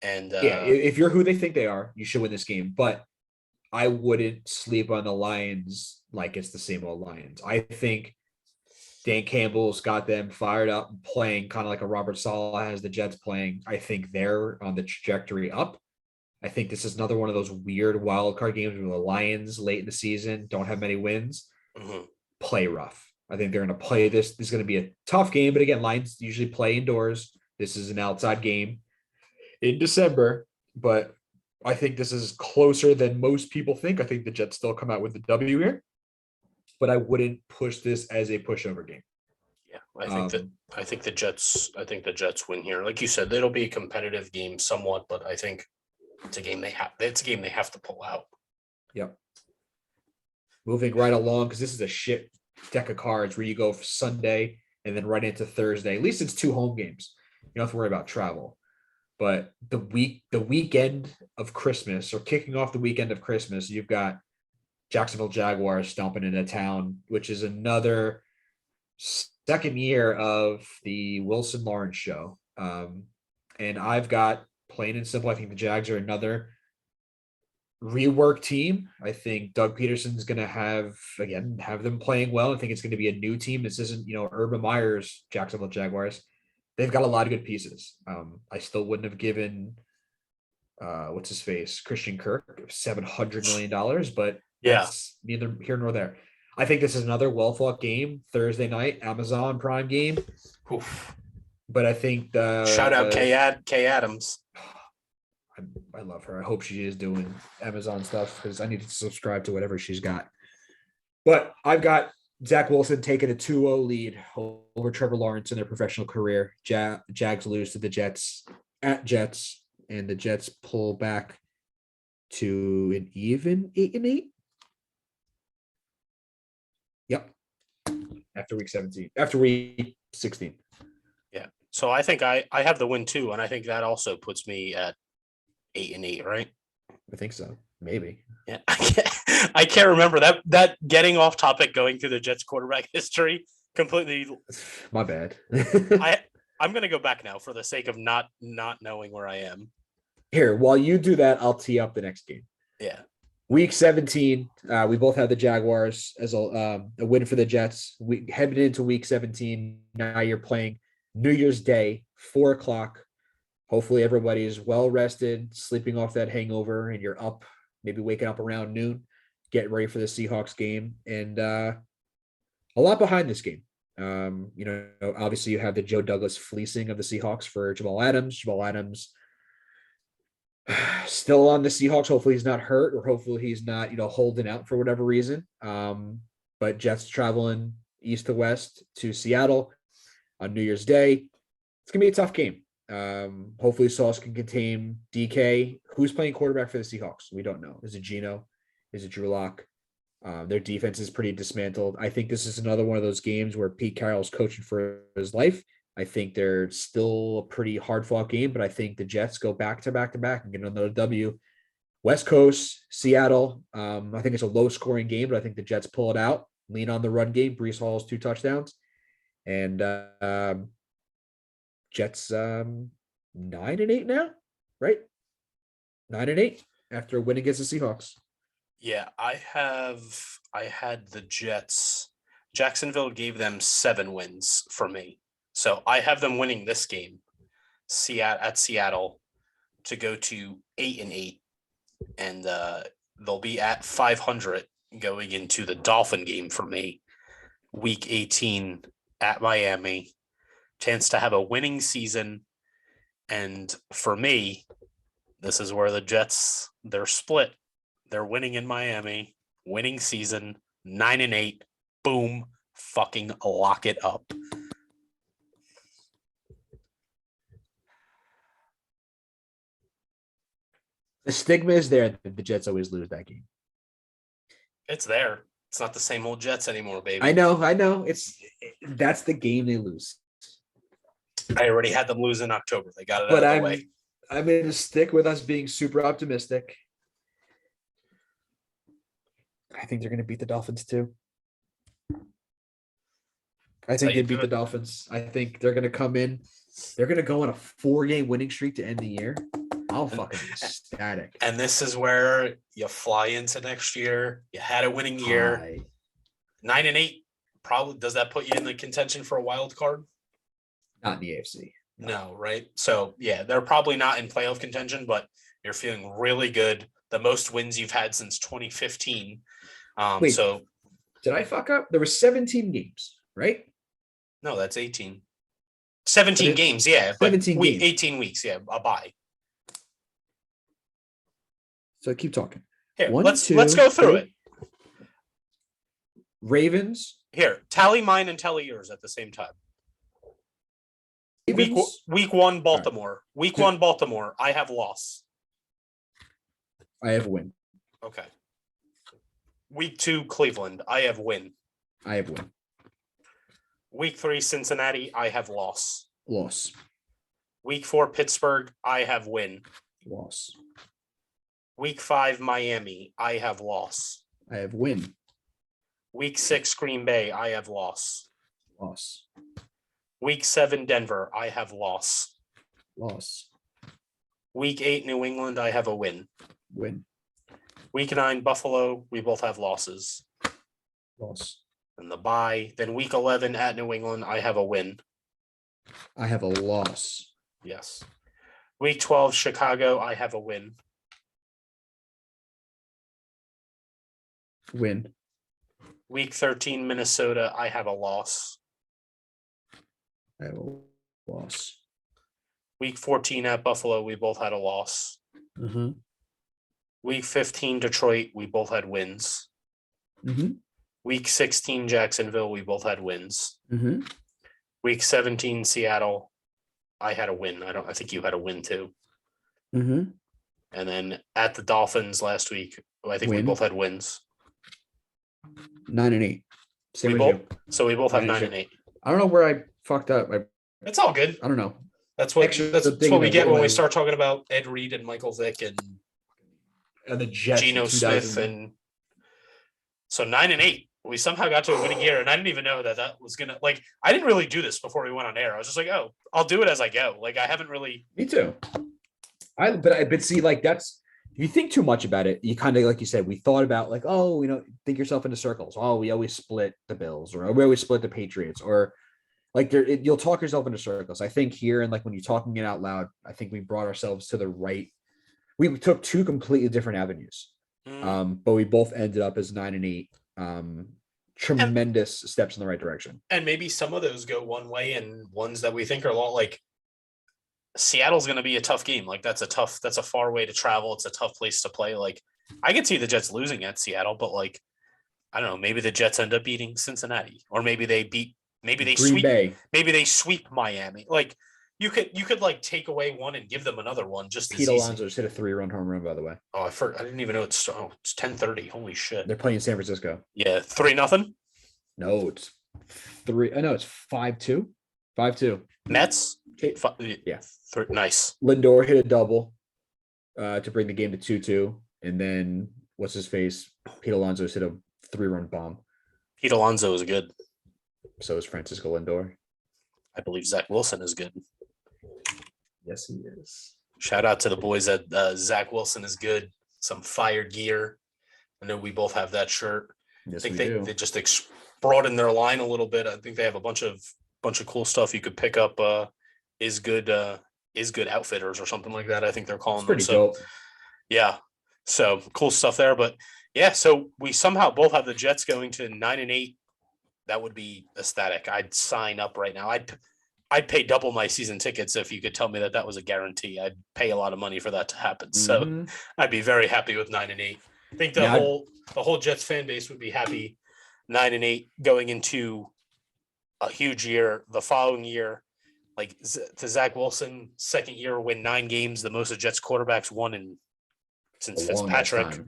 And Yeah, if you're who they think they are, you should win this game. But I wouldn't sleep on the Lions like it's the same old Lions. I think Dan Campbell's got them fired up and playing kind of like a Robert Saleh has the Jets playing. I think they're on the trajectory up. I think this is another one of those weird wild card games where the Lions late in the season don't have many wins. mm-hmm. Play rough. I think they're going to play this. This is going to be a tough game, but again, Lions usually play indoors. This is an outside game in December, but I think this is closer than most people think. I think the Jets still come out with the W here, but I wouldn't push this as a pushover game. Yeah, I think the Jets win here. Like you said, it'll be a competitive game somewhat, but I think it's a game they have to pull out. Yep. Moving right along, because this is a shit deck of cards where you go for Sunday and then right into Thursday. At least it's 2 home games. You don't have to worry about travel. But the weekend of Christmas, or kicking off the weekend of Christmas, you've got Jacksonville Jaguars stomping into town, which is another second year of the Wilson Lawrence show. And I've got, plain and simple, I think the Jags are another rework team. I think Doug Peterson's going to have them playing well. I think it's going to be a new team. This isn't, Urban Meyer's Jacksonville Jaguars. They've got a lot of good pieces. I still wouldn't have given what's his face, Christian Kirk, $700 million, but yeah, that's neither here nor there. I think this is another well-fought game, Thursday night, Amazon Prime game. Oof. But I think shout out Kay Adams. I love her. I hope she is doing Amazon stuff because I need to subscribe to whatever she's got. But I've got Zach Wilson taking a 2-0 lead over Trevor Lawrence in their professional career. Jags lose to the Jets at Jets, and the Jets pull back to an even 8-8. Yep. After week 17. After week 16. Yeah. So I think I have the win too, and I think that also puts me at 8-8, right? I think so. Maybe. Yeah. I can't remember that getting off topic, going through the Jets quarterback history completely. My bad. I'm going to go back now for the sake of not knowing where I am. Here, while you do that, I'll tee up the next game. Yeah. Week 17, we both have the Jaguars as a win for the Jets. We headed into week 17. Now you're playing New Year's Day, 4:00. Hopefully everybody is well rested, sleeping off that hangover, and you're up, maybe waking up around noon, getting ready for the Seahawks game. And a lot behind this game. Obviously you have the Joe Douglas fleecing of the Seahawks for Jamal Adams. Jamal Adams still on the Seahawks. Hopefully he's not hurt, or hopefully he's not, holding out for whatever reason. But Jets traveling east to west to Seattle on New Year's Day. It's going to be a tough game. Hopefully Sauce can contain DK. Who's playing quarterback for the Seahawks? We don't know. Is it Geno? Is it Drew Lock? Their defense is pretty dismantled. I think this is another one of those games where Pete Carroll's coaching for his life. I think they're still a pretty hard fought game, but I think the Jets go back to back to back and get another W. West Coast, Seattle. I think it's a low scoring game, but I think the Jets pull it out, lean on the run game. Brees Hall's 2 touchdowns, and Jets 9-8 now, right? 9-8 after a win against the Seahawks. Yeah, I had the Jets. Jacksonville gave them 7 wins for me. So I have them winning this game, at Seattle, to go to 8-8, and they'll be at 500 going into the Dolphin game for me, Week 18 at Miami. Chance to have a winning season, and for me, this is where the Jets, they're split. They're winning in Miami, winning season, 9-8. Boom, fucking lock it up. The stigma is there that the Jets always lose that game. It's there. It's not the same old Jets anymore, baby. I know. That's the game they lose. I already had them lose in October. They got it out of the way. I'm going to stick with us being super optimistic. I think they're going to beat the Dolphins too. I think they beat the Dolphins. I think they're going to come in. They're going to go on a 4-game winning streak to end the year. I'll fucking be ecstatic. And this is where you fly into next year. You had a winning year. 9-8. Probably does that put you in the contention for a wild card? Not in the AFC. No, right? So yeah, they're probably not in playoff contention, but you're feeling really good. The most wins you've had since 2015. Wait, so did I fuck up? There were 17 games, right? No, that's 18. 17 games, yeah. 17 games. 18 weeks, yeah, a bye. So keep talking. Here, let's go through it. Ravens. Here, tally mine and tally yours at the same time. Week 1, Baltimore. Right. Week 1, Baltimore. I have loss. I have win. Okay. Week 2, Cleveland. I have win. I have win. Week 3, Cincinnati. I have loss. Loss. Week 4, Pittsburgh. I have win. Loss. Week 5, Miami. I have loss. I have win. Week 6, Green Bay. I have loss. Loss. Week 7, Denver. I have loss. Loss. Week 8, New England. I have a win. Win. Week 9, Buffalo. We both have losses. Loss. And the bye. Then week 11 at New England. I have a win. I have a loss. Yes. Week 12, Chicago. I have a win. Win. Week 13, Minnesota. I have a loss. I have a loss. Week 14 at Buffalo. We both had a loss. Mm-hmm. Week 15, Detroit. We both had wins. Mm-hmm. Week 16, Jacksonville. We both had wins. Mm-hmm. Week 17, Seattle. I had a win. I think you had a win too. Mm-hmm. And then at the Dolphins last week, I think we both had wins. 9-8. Same as you. So we both have 9-8. I don't know where I fucked up. It's all good. I don't know. That's what we get when we start talking about Ed Reed and Michael Vick and the Jets, Geno Smith, and so 9-8. We somehow got to a winning year, and I didn't even know that was gonna I didn't really do this before we went on air. I was just like, oh, I'll do it as I go. I haven't really. Me too. But see, that's if you think too much about it, you kind of like you said, we thought about think yourself into circles. Oh, we always split the Bills, or we always split the Patriots, or you'll talk yourself into circles. I think here and when you're talking it out loud, I think we brought ourselves to the right. We took 2 completely different avenues, but we both ended up as 9-8. Tremendous steps in the right direction. And maybe some of those go one way, and ones that we think are a lot Seattle's going to be a tough game. That's a far way to travel. It's a tough place to play. I could see the Jets losing at Seattle, but I don't know, maybe the Jets end up beating Cincinnati, or maybe they sweep Miami. you could like take away one and give them another one just Pete as easy. Alonso just hit a 3-run home run, by the way. Oh, I didn't even know it's 10:30. Holy shit! They're playing San Francisco. Yeah, 3-0. No, it's 3. I know it's 5-2. 5-2. Mets. Yeah. Nice. Lindor hit a double to bring the game to 2-2. And then what's his face? Pete Alonso hit a 3-run bomb. Pete Alonso is good. So is Francisco Lindor. I believe Zach Wilson is good. Yes, he is. Shout out to the boys at Zach Wilson is good. Some fire gear. I know we both have that shirt. Yes, I think we do. they just broadened their line a little bit. I think they have a bunch of cool stuff you could pick up. Is good outfitters or something like that. I think they're calling It's pretty them. dope. Yeah, so cool stuff there. But yeah, so we somehow both have the Jets going to 9-8. That would be ecstatic. I'd sign up right now. I'd pay double my season tickets if you could tell me that was a guarantee. I'd pay a lot of money for that to happen. So I'd be very happy with 9-8. I think the whole Jets fan base would be happy 9-8 going into a huge year. The following year, like to Zach Wilson, second year win 9 games, the most of Jets quarterbacks won since Fitzpatrick.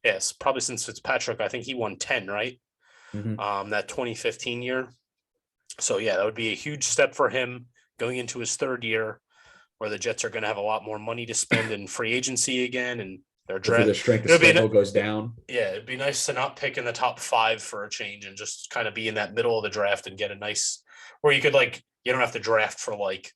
Yes, probably since Fitzpatrick. I think he won 10, right? That 2015 year. So yeah, that would be a huge step for him going into his third year, where the Jets are going to have a lot more money to spend in free agency again, and their draft. The strength of schedule goes down. Yeah, it'd be nice to not pick in the top 5 for a change and just kind of be in that middle of the draft and get a nice where you could you don't have to draft for need.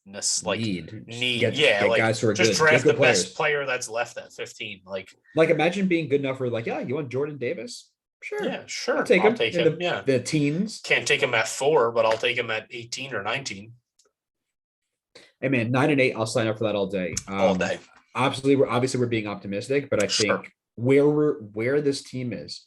Get guys who are just good. draft the best player that's left at 15. Like imagine being good enough for you want Jordan Davis? Sure. Yeah, sure. I'll take him. The teens. Can't take him at 4, but I'll take him at 18 or 19. Hey man, 9-8. I'll sign up for that all day. All day. Obviously, we're being optimistic, but I think where this team is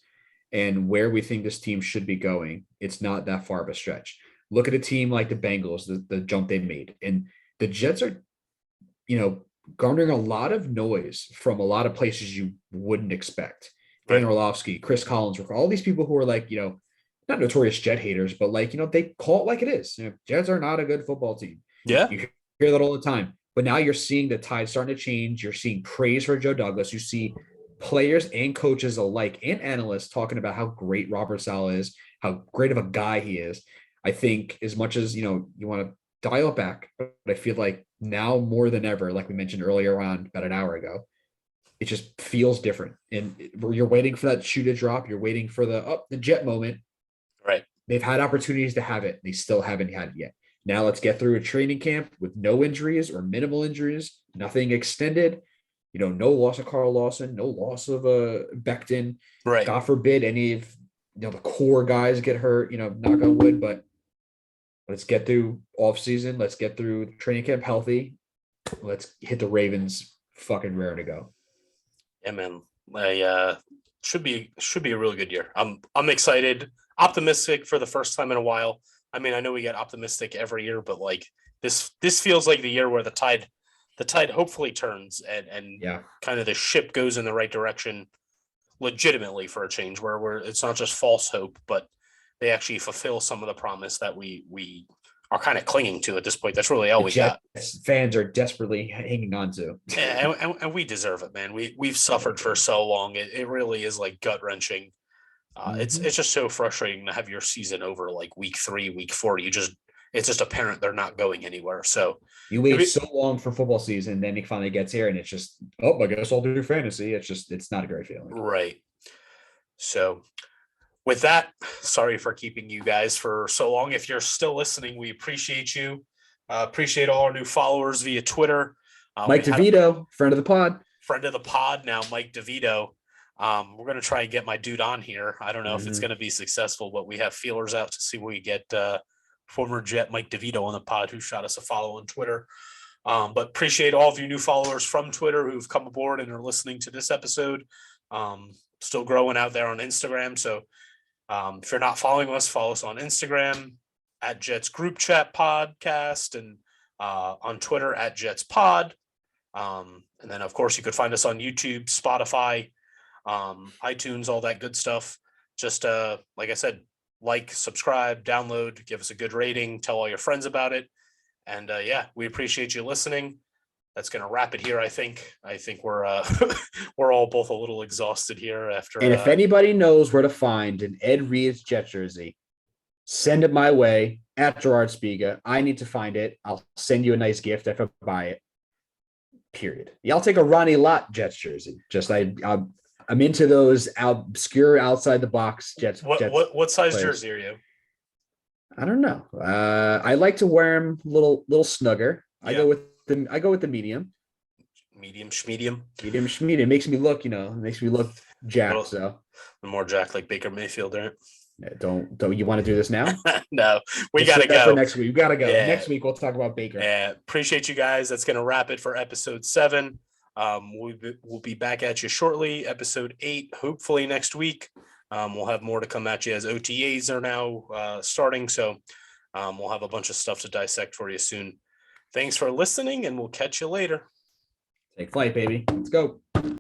and where we think this team should be going, it's not that far of a stretch. Look at a team like the Bengals, the jump they made, and the Jets are, garnering a lot of noise from a lot of places you wouldn't expect. Dan Orlovsky, Chris Collins, all these people who are not notorious Jet haters, but they call it like it is. Jets are not a good football team. Yeah. You hear that all the time. But now you're seeing the tide starting to change. You're seeing praise for Joe Douglas. You see players and coaches alike and analysts talking about how great Robert Saleh is, how great of a guy he is. I think as much as, you want to dial it back, but I feel like now more than ever, like we mentioned earlier on about an hour ago, it just feels different. And you're waiting for that shoe to drop. You're waiting for the Jet moment. Right. They've had opportunities to have it. They still haven't had it yet. Now let's get through a training camp with no injuries or minimal injuries, nothing extended, no loss of Carl Lawson, no loss of Becton. Right. God forbid any of the core guys get hurt, knock on wood, but let's get through off season. Let's get through training camp healthy. Let's hit the Ravens fucking raring to go. Yeah, man. Should be a really good year. I'm excited, optimistic for the first time in a while. I mean, I know we get optimistic every year, but this feels like the year where the tide hopefully turns and kind of the ship goes in the right direction legitimately for a change where it's not just false hope, but they actually fulfill some of the promise that we are kind of clinging to at this point. That's really all we got. Fans are desperately hanging on to. and we deserve it, man. We've suffered for so long. It really is gut wrenching. It's just so frustrating to have your season over week 3, week 4. It's just apparent they're not going anywhere. So you wait so long for football season, then it finally gets here, and it's just, I guess I'll do fantasy. It's not a great feeling. Right. So with that, sorry for keeping you guys for so long. If you're still listening, we appreciate you. Appreciate all our new followers via Twitter. Mike DeVito, friend of the pod now, Mike DeVito. We're going to try and get my dude on here. I don't know if it's going to be successful, but we have feelers out to see when we get former Jet Mike DeVito on the pod, who shot us a follow on Twitter. But appreciate all of you new followers from Twitter who've come aboard and are listening to this episode. Still growing out there on Instagram. So if you're not following us, follow us on Instagram at Jets Group Chat Podcast and on Twitter at Jets Pod. And then, of course, you could find us on YouTube, Spotify, iTunes, all that good stuff. Just like I said, subscribe, download, give us a good rating, tell all your friends about it. And yeah, we appreciate you listening. That's going to wrap it here. I think we're we're all both a little exhausted here after. And if anybody knows where to find an Ed Reed's Jet jersey, send it my way at Gerard Spiga. I need to find it. I'll send you a nice gift if I buy it. Period. Yeah, I'll take a Ronnie Lott Jets jersey. I'm into those obscure outside the box Jets. What size players. Jersey are you? I don't know. I like to wear them a little snugger. Yeah. I go with the medium. Medium schmedium. Medium schmedium. It makes me look, jacked. So more jacked like Baker Mayfield, right? Don't you want to do this now? No, we got to go for next week. We got to go. Yeah. Next week we'll talk about Baker. Yeah, appreciate you guys. That's going to wrap it for episode 7. We'll be back at you shortly. Episode 8, hopefully next week. We'll have more to come at you as OTAs are now starting. So we'll have a bunch of stuff to dissect for you soon. Thanks for listening, and we'll catch you later. Take flight, baby. Let's go.